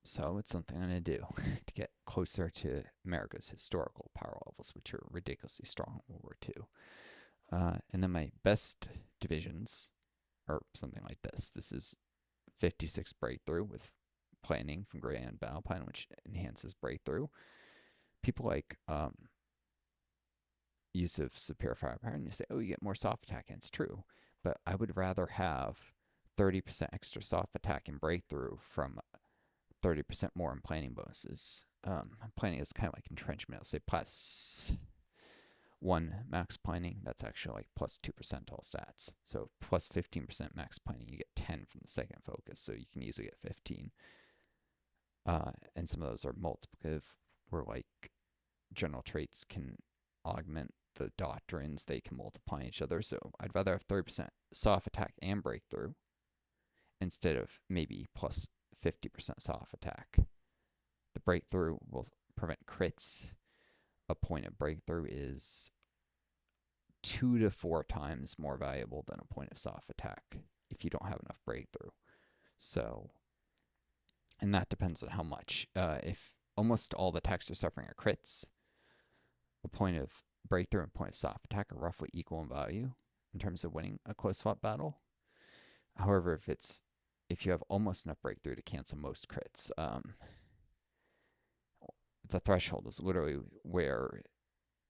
So it's something I'm going to do to get closer to America's historical power levels, which are ridiculously strong in World War II. And then my best divisions are something like this. This is 56 breakthrough with planning from Grand Battle Plan, which enhances breakthrough. People like use of superior firepower, and you say, oh, you get more soft attack, and it's true. But I would rather have 30% extra soft attack and breakthrough from 30% more in planning bonuses. Planning is kind of like entrenchment. I'll say plus 1 max planning. That's actually like plus 2% all stats. So plus 15% max planning, you get 10 from the second focus. So you can easily get 15. And some of those are multiplicative, where like general traits can augment the doctrines. They can multiply each other. So I'd rather have 30% soft attack and breakthrough instead of maybe plus 50% soft attack. The breakthrough will prevent crits. A point of breakthrough is 2 to 4 times more valuable than a point of soft attack if you don't have enough breakthrough. So, and that depends on how much. If almost all the attacks you're suffering are crits, a point of breakthrough and a point of soft attack are roughly equal in value in terms of winning a close fought battle. However, if you have almost enough breakthrough to cancel most crits, the threshold is literally where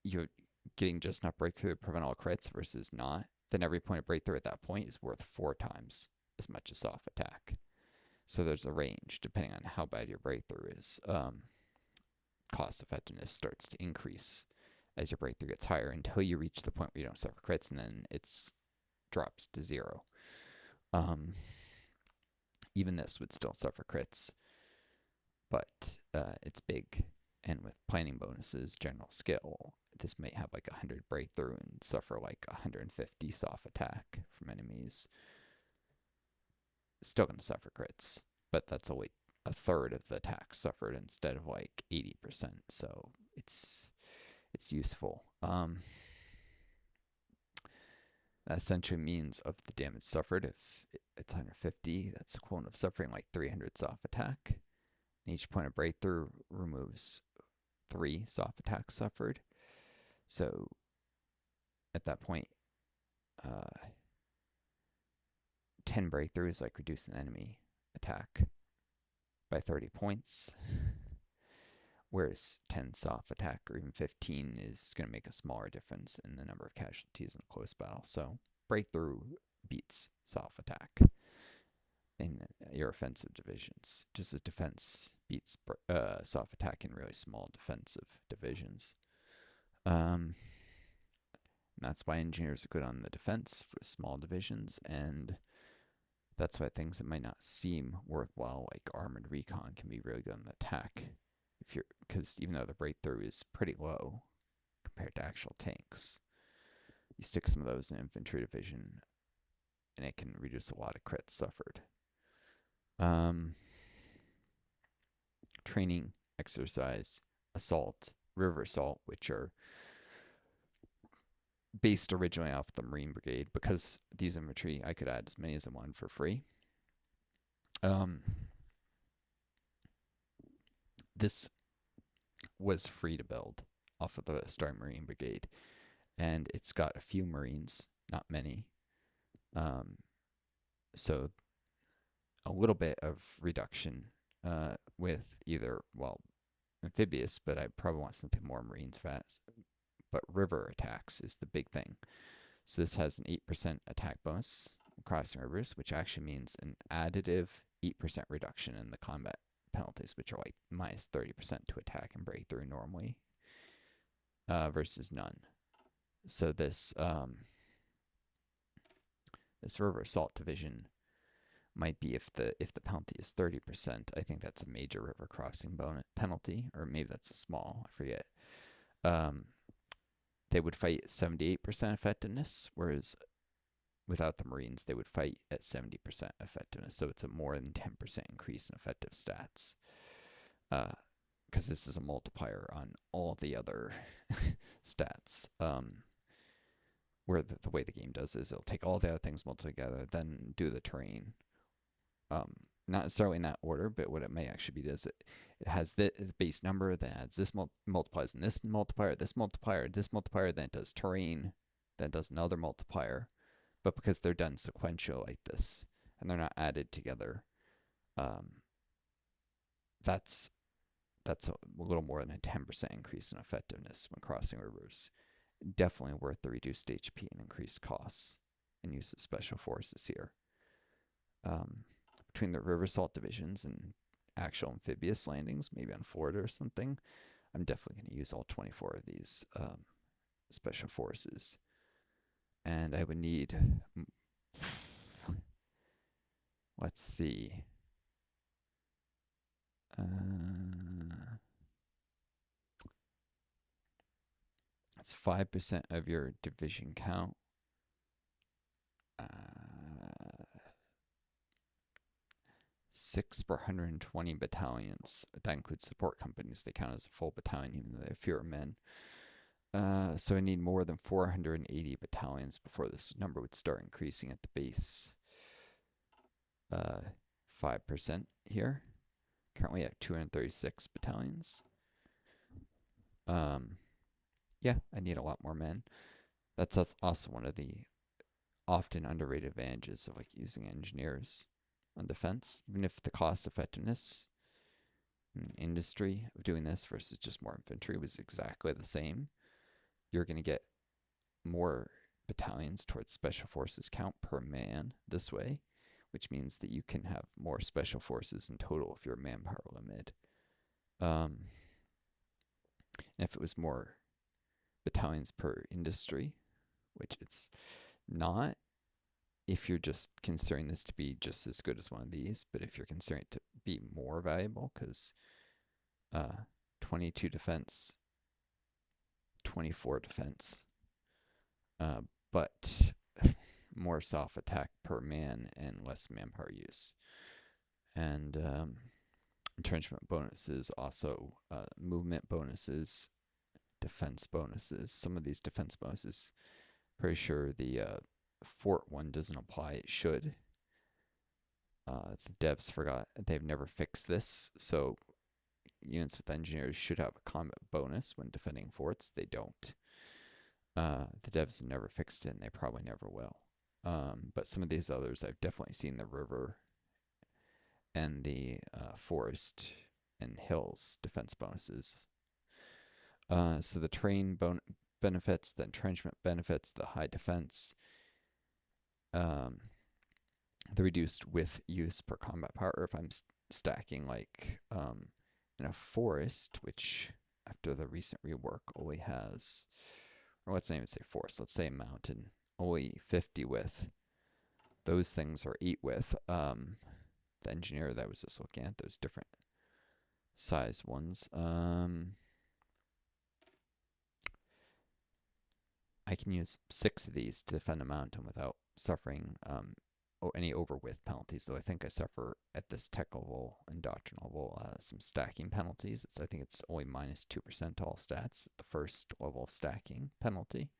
you're getting just enough breakthrough to prevent all crits versus not. Then every point of breakthrough at that point is worth 4 times as much as soft attack. So there's a range depending on how bad your breakthrough is. Cost effectiveness starts to increase as your breakthrough gets higher until you reach the point where you don't suffer crits, and then it drops to 0. Even this would still suffer crits, but it's big. And with planning bonuses, general skill, this may have like 100 breakthrough and suffer like 150 soft attack from enemies. Still going to suffer crits, but that's only a third of the attacks suffered instead of like 80%. So it's useful. That essentially means of the damage suffered, if it's 150, that's equivalent of suffering like 300 soft attack. And each point of breakthrough removes 3 soft attacks suffered. So at that point, 10 breakthroughs like reducing the enemy attack by 30 points, whereas 10 soft attack or even 15 is going to make a smaller difference in the number of casualties in a close battle. So breakthrough beats soft attack in your offensive divisions, just as defense beats soft attack in really small defensive divisions. That's why engineers are good on the defense for small divisions, and that's why things that might not seem worthwhile, like armored recon, can be really good on the attack. Because even though the breakthrough is pretty low compared to actual tanks, you stick some of those in infantry division, and it can reduce a lot of crits suffered. Training, exercise, assault, river assault, which are based originally off the Marine Brigade. Because these infantry, I could add as many as I want for free. This was free to build off of the Star Marine Brigade, and it's got a few Marines, not many. So a little bit of reduction with either, well, amphibious, but I probably want something more Marines fast. But river attacks is the big thing. So this has an 8% attack bonus crossing rivers, which actually means an additive 8% reduction in the combat penalties, which are like minus 30% to attack and breakthrough normally, versus none. So this this river assault division might be, if the penalty is 30%, I think that's a major river crossing penalty, or maybe that's a small, I forget. They would fight at 78% effectiveness, whereas without the Marines, they would fight at 70% effectiveness. So it's a more than 10% increase in effective stats. Because this is a multiplier on all the other stats. Where the way the game does is it'll take all the other things multiplied together, then do the terrain. Not necessarily in that order, but what it may actually be is it has the base number, then adds this multiplies and this multiplier, then it does terrain, then it does another multiplier. But because they're done sequential like this, and they're not added together, that's a little more than a 10% increase in effectiveness when crossing rivers. Definitely worth the reduced HP and increased costs and use of special forces here. Between the river assault divisions and actual amphibious landings, maybe on Florida or something, I'm definitely going to use all 24 of these special forces. And I would need, let's see, it's 5% of your division count. 6 per 120 battalions. That includes support companies. They count as a full battalion, even though they have fewer men. So I need more than 480 battalions before this number would start increasing at the base. 5% here. Currently at 236 battalions. Yeah, I need a lot more men. That's also one of the often underrated advantages of like using engineers on defense. Even if the cost effectiveness in industry of doing this versus just more infantry was exactly the same, you're going to get more battalions towards special forces count per man this way, which means that you can have more special forces in total if you're manpower limited. And if it was more battalions per industry, which it's not if you're just considering this to be just as good as one of these, but if you're considering it to be more valuable, because 22 defense, 24 defense, but more soft attack per man and less manpower use. And entrenchment bonuses, also movement bonuses, defense bonuses. Some of these defense bonuses, pretty sure the fort one doesn't apply. It should. The devs forgot. They've never fixed this, so units with engineers should have a combat bonus when defending forts. They don't. The devs have never fixed it, and they probably never will. But some of these others, I've definitely seen the river and the forest and hills defense bonuses. So the terrain benefits, the entrenchment benefits, the high defense, the reduced width use per combat power. If I'm stacking like in a forest, which after the recent rework only has, or let's not even say forest, let's say a mountain, only 50 width. Those things are 8 width. The engineer that I was just looking at, those different size ones. I can use 6 of these to defend a mountain without suffering any over width penalties, though I think I suffer at this tech level and doctrine level some stacking penalties. I think it's only minus 2% to all stats, the first level stacking penalty.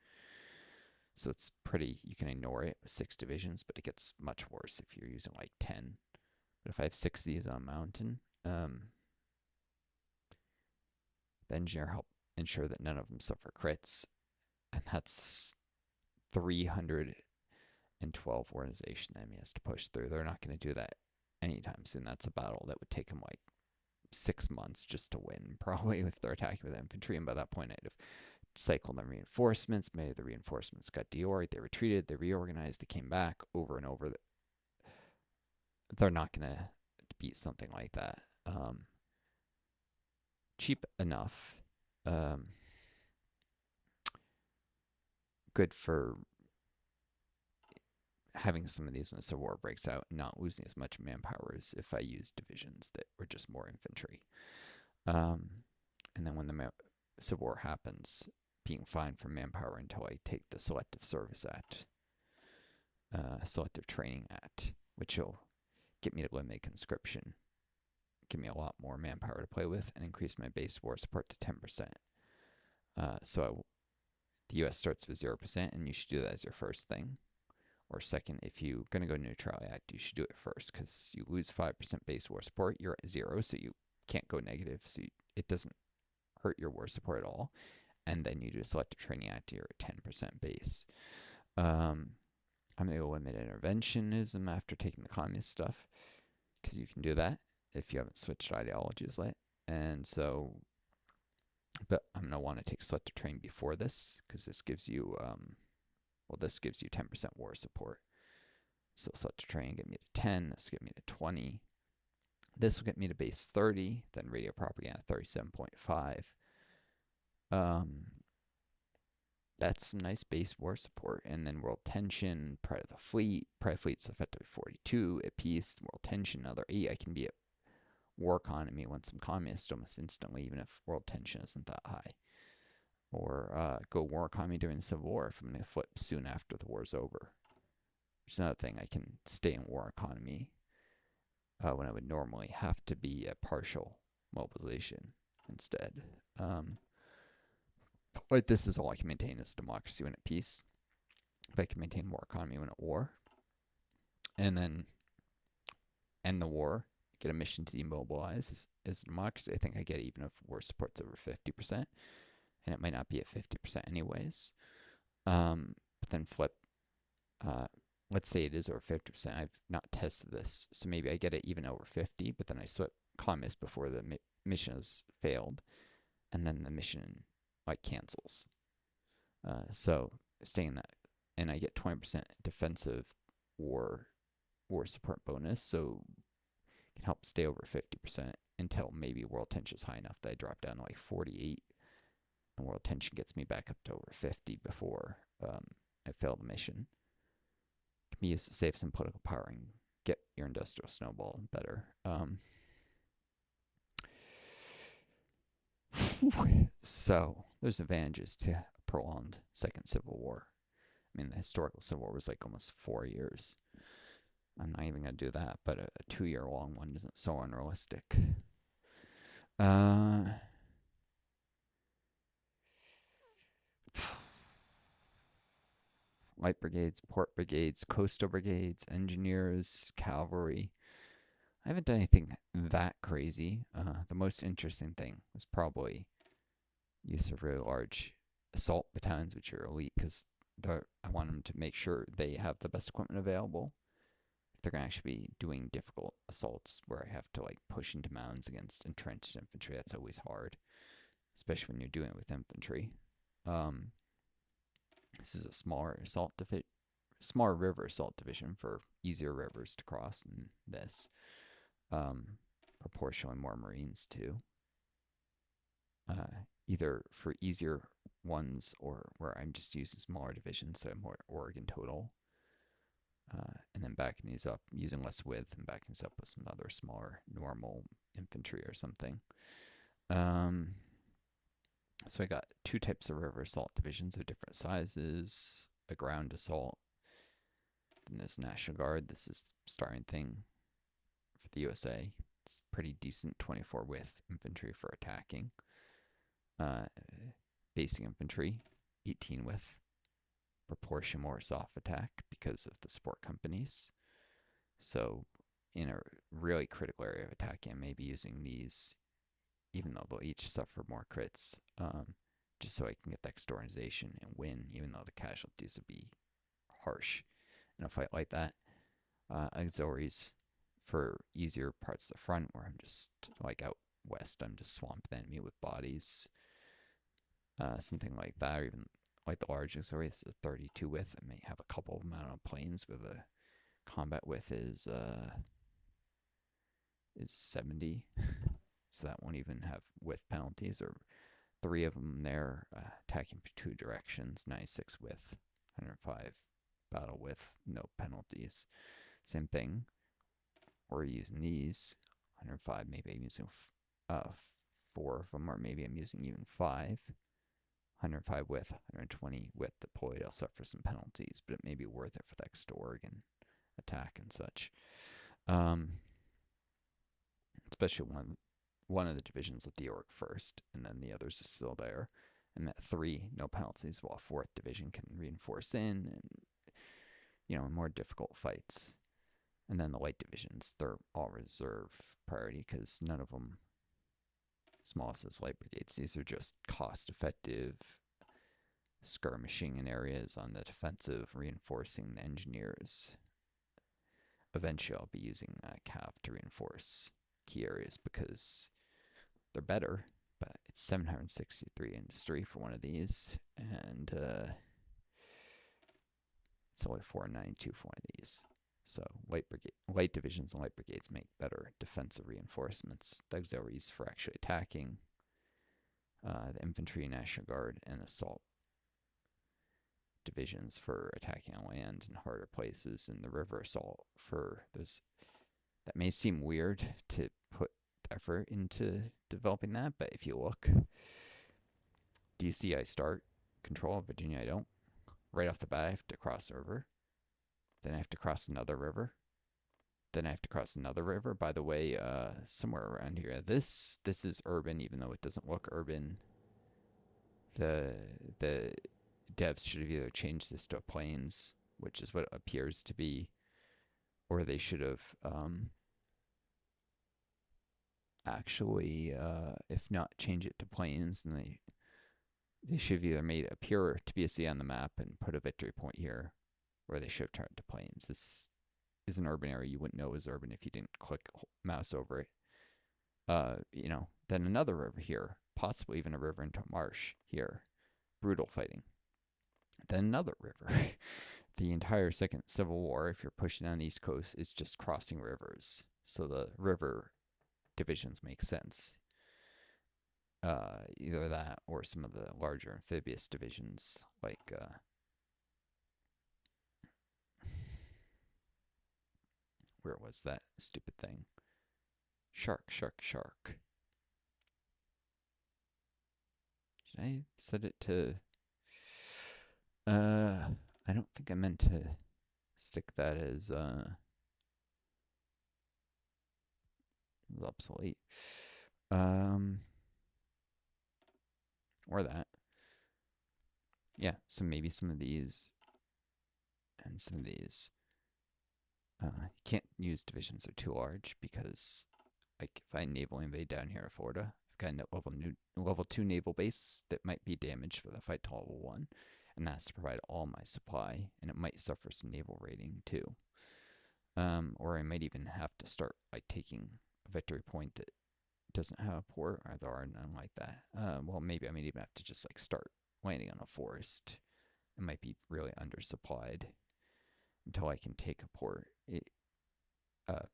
So it's pretty, you can ignore it with 6 divisions, but it gets much worse if you're using like 10. But if I have 6 of these on a mountain, the engineer help ensure that none of them suffer crits, and that's 312 organization that he has to push through. They're not going to do that anytime soon. That's a battle that would take them like 6 months just to win, probably, if they're attacking with infantry. And by that point, I'd have cycled the reinforcements. Maybe the reinforcements got deorged, they retreated, they reorganized, they came back over and over. They're not going to beat something like that. Cheap enough. Good for having some of these when the Civil War breaks out and not losing as much manpower as if I used divisions that were just more infantry. And then when the Civil War happens, being fine for manpower until I take the Selective Service Act, Selective Training Act, which will get me to limit conscription, give me a lot more manpower to play with, and increase my base war support to 10%. The U.S. starts with 0%, and you should do that as your first thing. Or second, if you're going to go Neutrality Act, you should do it first, because you lose 5% base war support, you're at 0, so you can't go negative, so it doesn't hurt your war support at all. And then you do a Selective Training Act, you're at 10% base. I'm going to go limit interventionism after taking the communist stuff, because you can do that if you haven't switched ideologies yet. And so, but I'm going to want to take Selective Training before this, because this gives you, this gives you 10% war support. So Selective Training get me to 10, this will get me to 20. This will get me to base 30, then radio propaganda 37.5. That's some nice base war support. And then world tension, Pride of the Fleet. Pride of the Fleet's effectively 42 at peace. World tension, another 8. I can be at war economy once I'm communist almost instantly, even if world tension isn't that high. Or go war economy during the Civil War if I'm going to flip soon after the war's over. There's another thing, I can stay in war economy when I would normally have to be at partial mobilization instead. Like this is all I can maintain as democracy when at peace. If I can maintain war economy when at war, and then end the war, get a mission to demobilize as democracy, I think I get even if war support's over 50%, and it might not be at 50% anyways. But then flip, let's say it is over 50%. I've not tested this, so maybe I get it even over 50, but then I swap communist before the mission has failed, and then the mission like cancels. So staying that, and I get 20% defensive war support bonus, so it can help stay over 50% until maybe world tension is high enough that I drop down to like 48% And world tension gets me back up to over 50 before I fail the mission. It can be used to save some political power and get your industrial snowball better. So there's advantages to a prolonged second civil war. I mean, the historical civil war was like almost 4 years. I'm not even going to do that, but a 2-year long one isn't so unrealistic. Light brigades, port brigades, coastal brigades, engineers, cavalry. I haven't done anything that crazy. The most interesting thing was probably use of really large assault battalions, which are elite, because I want them to make sure they have the best equipment available. They're going to actually be doing difficult assaults where I have to like push into mounds against entrenched infantry. That's always hard, especially when you're doing it with infantry. This is a smaller smaller river assault division for easier rivers to cross than this. Proportionally more Marines too. Either for easier ones or where I'm just using smaller divisions, so more Oregon total. And then backing these up using less width and backing these up with some other smaller normal infantry or something. So I got 2 types of river assault divisions of different sizes, a ground assault, then there's National Guard. This is starting thing for the USA. It's pretty decent 24 width infantry for attacking. Basic infantry, 18 width. Proportion more soft attack because of the support companies. So in a really critical area of attacking, I may be using these, even though they'll each suffer more crits, just so I can get the externalization and win, even though the casualties will be harsh in a fight like that. Auxiliaries for easier parts of the front where I'm just like out west, I'm just swamping the enemy with bodies. Something like that, or even like the large auxiliary. This is a 32 width. I may have a couple of them out on planes where the combat width is 70, so that won't even have width penalties, or 3 of them there attacking for 2 directions, 96 width, 105 battle width, no penalties. Same thing. Or using these 105. Maybe I'm using 4 of them, or maybe I'm using even 5. 105 width, 120 width deployed. I'll suffer some penalties, but it may be worth it for the extra Oregon attack and such. Especially one of the divisions will deorg first, and then the others are still there. And that 3, no penalties, while 4th division can reinforce in, and more difficult fights. And then the light divisions, they're all reserve priority because none of them, smallest as light brigades, these are just cost-effective skirmishing in areas on the defensive, reinforcing the engineers. Eventually, I'll be using cav to reinforce key areas because they're better, but it's 763 industry for one of these, and it's only 492 for one of these. So light divisions and light brigades make better defensive reinforcements. The auxiliaries for actually attacking, the infantry, National Guard, and assault divisions for attacking on land in harder places, and the river assault for those. That may seem weird to put effort into developing that, but if you look, DC I start, control, Virginia I don't. Right off the bat I have to cross a river. Then I have to cross another river. Then I have to cross another river. By the way, somewhere around here, this is urban, even though it doesn't look urban. The devs should have either changed this to plains, which is what it appears to be, or they should have actually, if not change it to plains, then they should have either made it appear to be a sea on the map and put a victory point here, or they should have turned it to plains. This is an urban area. You wouldn't know it was urban if you didn't click mouse over it. Then another river here, possibly even a river into a marsh here. Brutal fighting. Then another river. The entire Second Civil War, if you're pushing on the East Coast, is just crossing rivers. So the river divisions make sense. Either that or some of the larger amphibious divisions, like where was that stupid thing? Shark. Should I set it to? I don't think I meant to stick that as obsolete. Or that. Yeah, so maybe some of these and some of these. You can't use divisions, they're too large because, like, if I naval invade down here in Florida, I've got a level 2 naval base that might be damaged with a fight to level 1, and that's to provide all my supply, and it might suffer some naval raiding too. Or I might even have to start like taking a victory point that doesn't have a port, or there are none like that. Well, maybe I might even have to just like start landing on a forest. It might be really undersupplied until I can take a port.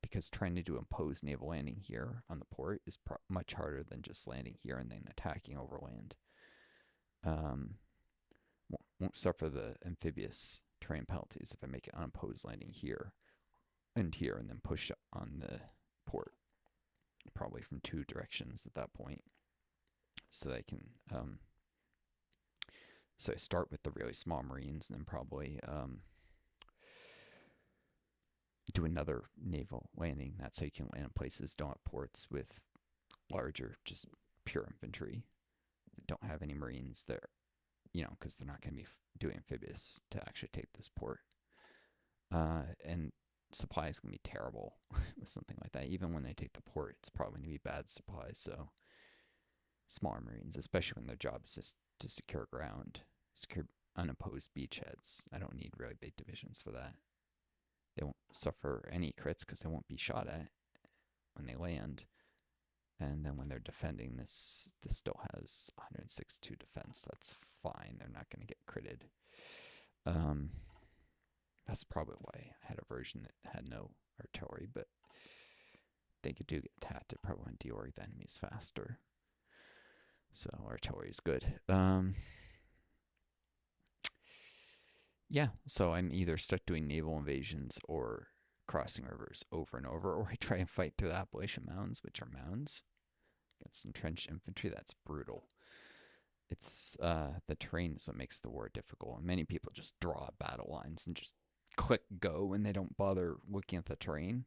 Because trying to do imposed naval landing here on the port is much harder than just landing here and then attacking overland. Won't suffer the amphibious terrain penalties if I make an unopposed landing here and here and then push on the port, probably from 2 directions at that point. So that I can, so I start with the really small Marines and then probably do another naval landing. That's how you can land in places don't have ports with larger, just pure infantry that don't have any Marines there, because they're not going to be doing amphibious to actually take this port. And supply is going to be terrible with something like that. Even when they take the port, it's probably going to be bad supply. So smaller Marines, especially when their job is just to secure ground, secure unopposed beachheads. I don't need really big divisions for that. They won't suffer any crits because they won't be shot at when they land. And then when they're defending, this still has 162 defense. That's fine. They're not going to get critted. That's probably why I had a version that had no artillery, but they do get tapped. It probably won't deorient the enemies faster. So artillery is good. Yeah, so I'm either stuck doing naval invasions or crossing rivers over and over, or I try and fight through the Appalachian Mountains, which are mounds, against entrenched infantry. That's brutal. It's the terrain is what makes the war difficult. And many people just draw battle lines and just click go and they don't bother looking at the terrain.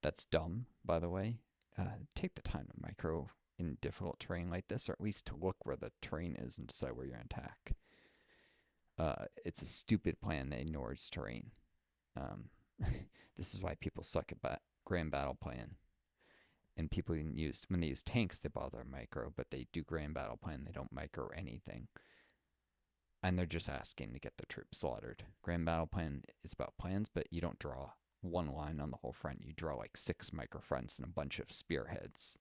That's dumb, by the way. Take the time to micro in difficult terrain like this, or at least to look where the terrain is and decide where you're going to attack. It's a stupid plan that ignores terrain. This is why people suck at grand battle plan. And people when they use tanks, they bother micro, but they do grand battle plan. They don't micro anything, and they're just asking to get the troops slaughtered. Grand battle plan is about plans, but you don't draw one line on the whole front. You draw like 6 micro fronts and a bunch of spearheads.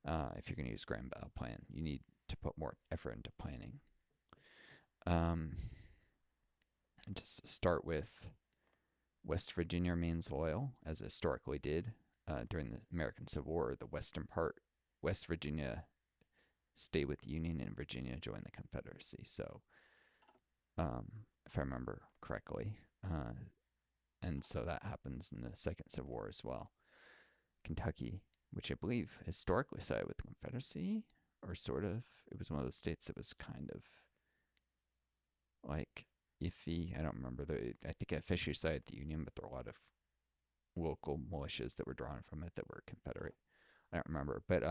If you're going to use grand battle plan, you need to put more effort into planning. And just start with West Virginia remains loyal, as it historically did during the American Civil War. The western part, West Virginia, stayed with the Union, and Virginia joined the Confederacy. So, if I remember correctly, and so that happens in the Second Civil War as well. Kentucky, which I believe historically sided with the Confederacy, or sort of. It was one of those states that was kind of like iffy. I don't remember. I think it officially sided with the Union, but there were a lot of local militias that were drawn from it that were Confederate. I don't remember, but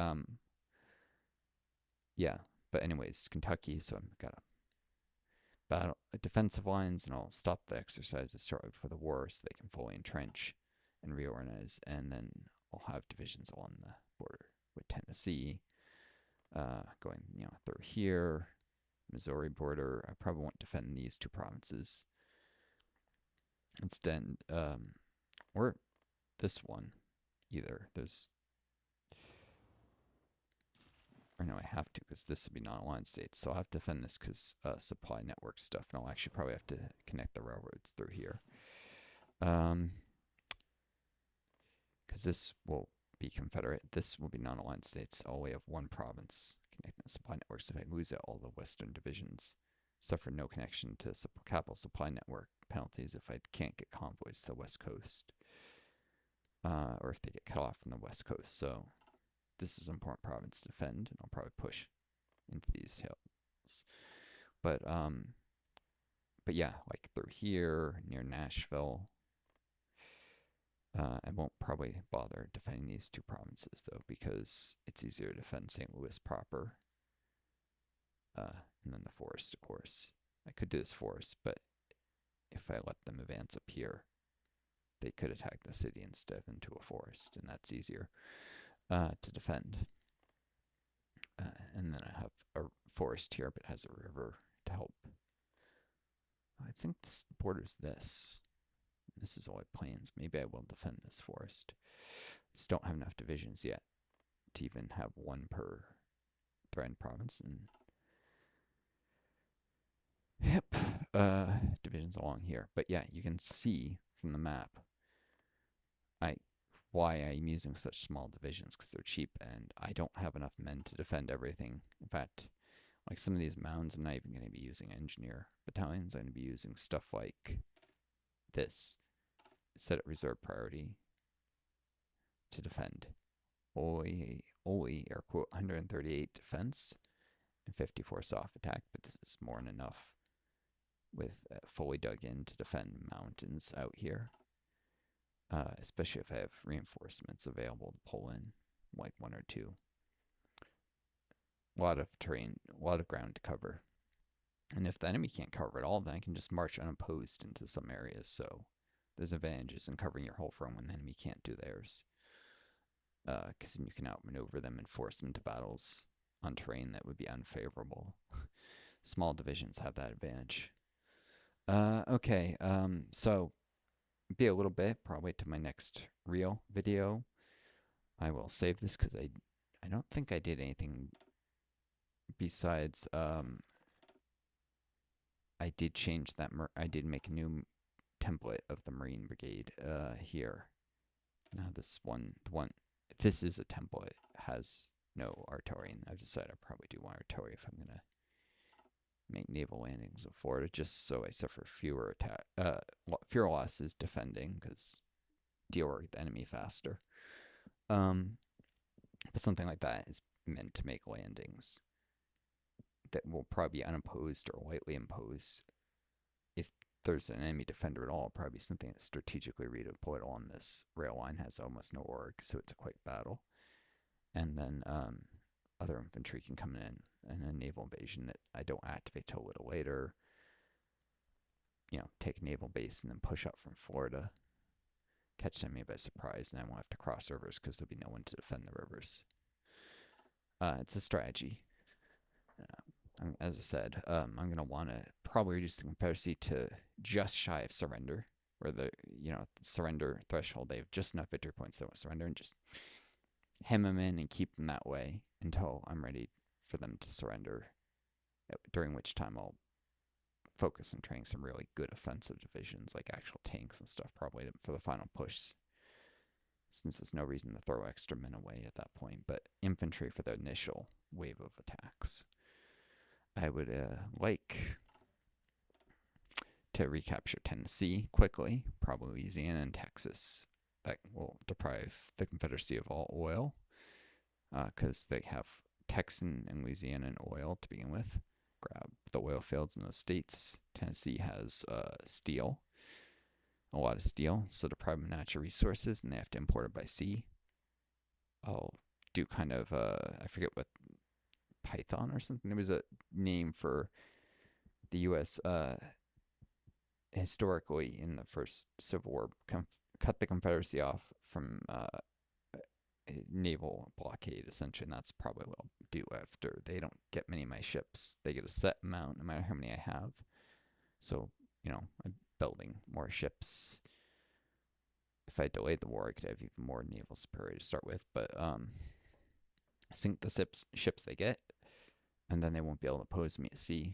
yeah. But anyways, Kentucky. So I've got a battle defensive lines, and I'll stop the exercises shortly before the war so they can fully entrench and reorganize, and then I'll have divisions along the border with Tennessee, going through here, Missouri border. I probably won't defend these 2 provinces. Instead, or this one either. Or no, I have to because this would be non-aligned states. So I'll have to defend this because supply network stuff, and I'll actually probably have to connect the railroads through here. Because this will be Confederate. This will be non-aligned states. I'll only have 1 province connecting the supply networks. If I lose it, all the western divisions suffer no connection to capital supply network penalties if I can't get convoys to the west coast, or if they get cut off from the west coast. So this is an important province to defend, and I'll probably push into these hills. But yeah, like through here near Nashville. I won't probably bother defending these two provinces though, because it's easier to defend St. Louis proper. And then the forest, of course. I could do this forest, but if I let them advance up here, they could attack the city instead of into a forest, and that's easier to defend. And then I have a forest here, but has a river to help. I think this borders this. This is all plains. Maybe I will defend this forest. Just don't have enough divisions yet to even have one per threatened province. And yep, divisions along here. But yeah, you can see from the map why I'm using such small divisions, because they're cheap and I don't have enough men to defend everything. In fact, like some of these mounds, I'm not even going to be using engineer battalions. I'm going to be using stuff like this. Set at reserve priority to defend. Only air quote 138 defense and 54 soft attack, but this is more than enough with fully dug in to defend mountains out here. Especially if I have reinforcements available to pull in, like one or two. A lot of terrain, a lot of ground to cover. And if the enemy can't cover it all, then I can just march unopposed into some areas. So there's advantages in covering your whole front when the enemy can't do theirs. Because then you can outmaneuver them and force them into battles on terrain that would be unfavorable. Small divisions have that advantage. Okay, so be a little bit, probably to my next real video. I will save this because I don't think I did anything besides I did change that. I did make a new template of the Marine Brigade here. Now this this is a template. It has no artillery, and I've decided I'll probably do one artillery if I'm gonna make naval landings in Florida, just so I suffer fewer losses defending, because deal with the enemy faster. But something like that is meant to make landings that will probably be unopposed or lightly imposed. If there's an enemy defender at all, it'll probably be something that's strategically redeployed along this rail line, has almost no org, so it's a quick battle. And then other infantry can come in and a naval invasion that I don't activate till a little later. You know, take a naval base and then push up from Florida, catch the enemy by surprise, and then we'll have to cross rivers because there'll be no one to defend the rivers. It's a strategy. As I said, I'm going to want to probably reduce the Confederacy to just shy of surrender, where the surrender threshold, they have just enough victory points that won't surrender, and just hem them in and keep them that way until I'm ready for them to surrender, during which time I'll focus on training some really good offensive divisions, like actual tanks and stuff, probably for the final push, since there's no reason to throw extra men away at that point, but infantry for the initial wave of attacks. I would like to recapture Tennessee quickly, probably Louisiana and Texas. That will deprive the Confederacy of all oil, because they have Texas and Louisiana and oil to begin with. Grab the oil fields in those states. Tennessee has steel, a lot of steel, so deprive them of natural resources, and they have to import it by sea. I'll do kind of, I forget what, Python or something. There was a name for the U.S. Historically in the first Civil War, cut the Confederacy off from naval blockade, essentially, and that's probably what I'll do after. They don't get many of my ships. They get a set amount no matter how many I have. So, I'm building more ships. If I delayed the war, I could have even more naval superiority to start with, but sink the ships they get, and then they won't be able to oppose me at sea.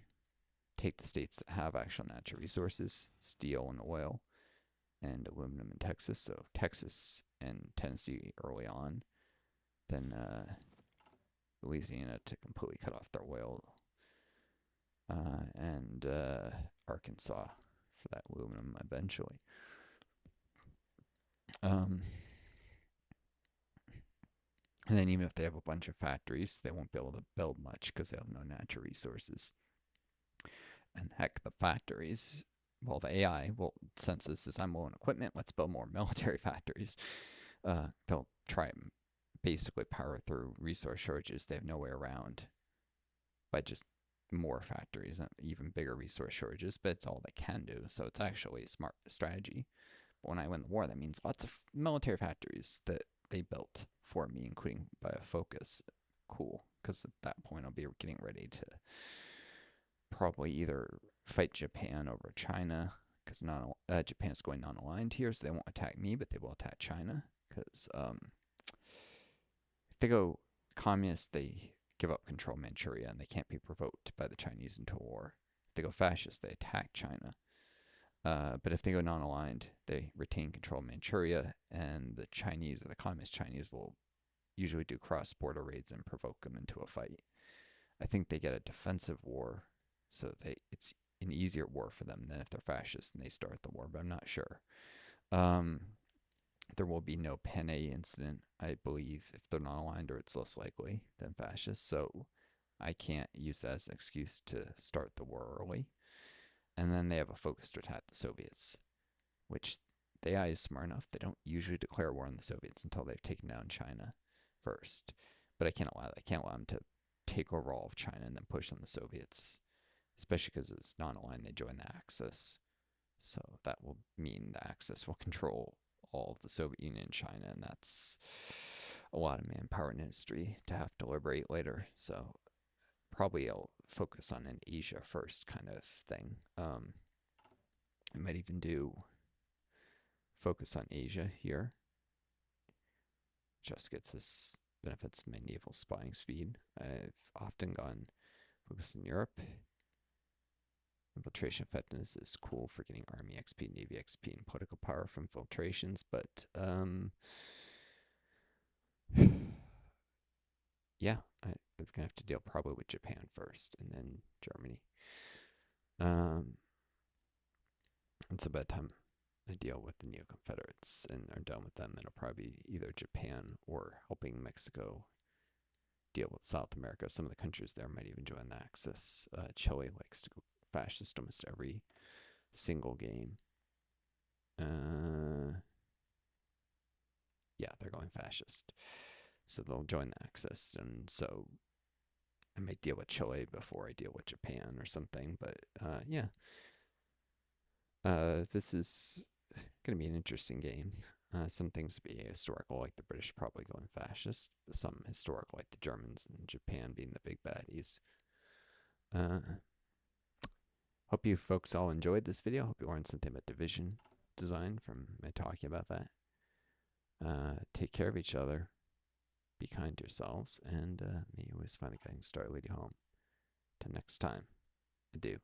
Take the states that have actual natural resources, steel and oil, and aluminum in Texas. So Texas and Tennessee early on. Then Louisiana to completely cut off their oil, and Arkansas for that aluminum eventually. And then even if they have a bunch of factories, they won't be able to build much because they have no natural resources. And heck, the factories, well, the AI will sense this as I'm low on equipment, let's build more military factories. They'll try and basically power through resource shortages they have no way around by just more factories and even bigger resource shortages, but it's all they can do. So it's actually a smart strategy. But when I win the war, that means lots of military factories that they built for me, including Biofocus. Cool, because at that point I'll be getting ready to probably either fight Japan over China, because Japan's going non-aligned here, so they won't attack me, but they will attack China. Because if they go communist, they give up control of Manchuria, and they can't be provoked by the Chinese into war. If they go fascist, they attack China. But if they go non-aligned, they retain control of Manchuria, and the Chinese, or the communist Chinese, will usually do cross-border raids and provoke them into a fight. I think they get a defensive war, so it's an easier war for them than if they're fascist and they start the war, but I'm not sure. There will be no Pen A incident, I believe, if they're non-aligned, or it's less likely than fascist, so I can't use that as an excuse to start the war early. And then they have a focus to attack the Soviets, which the AI is smart enough. They don't usually declare war on the Soviets until they've taken down China first. But I can't allow that. I can't allow them to take over all of China and then push on the Soviets, especially because it's non-aligned. They join the Axis. So that will mean the Axis will control all of the Soviet Union and China, and that's a lot of manpower and industry to have to liberate later. So probably I'll focus on an Asia first kind of thing. I might even do focus on Asia here. Just gets this benefits my naval spying speed. I've often gone focus in Europe. Infiltration effectiveness is cool for getting Army XP, Navy XP, and political power from infiltrations, but yeah, I'm gonna have to deal probably with Japan first, and then Germany. And so by the time I deal with the Neo-Confederates and are done with them, it'll probably be either Japan or helping Mexico deal with South America. Some of the countries there might even join the Axis. Chile likes to go fascist almost every single game. Yeah, they're going fascist. So they'll join the Axis, and so I might deal with Chile before I deal with Japan or something. But yeah, this is going to be an interesting game. Some things will be historical, like the British probably going fascist. Some historical, like the Germans and Japan being the big baddies. Hope you folks all enjoyed this video. Hope you learned something about division design from my talking about that. Take care of each other. Be kind to yourselves, and may you always find a guiding star lead you home. Till next time, adieu.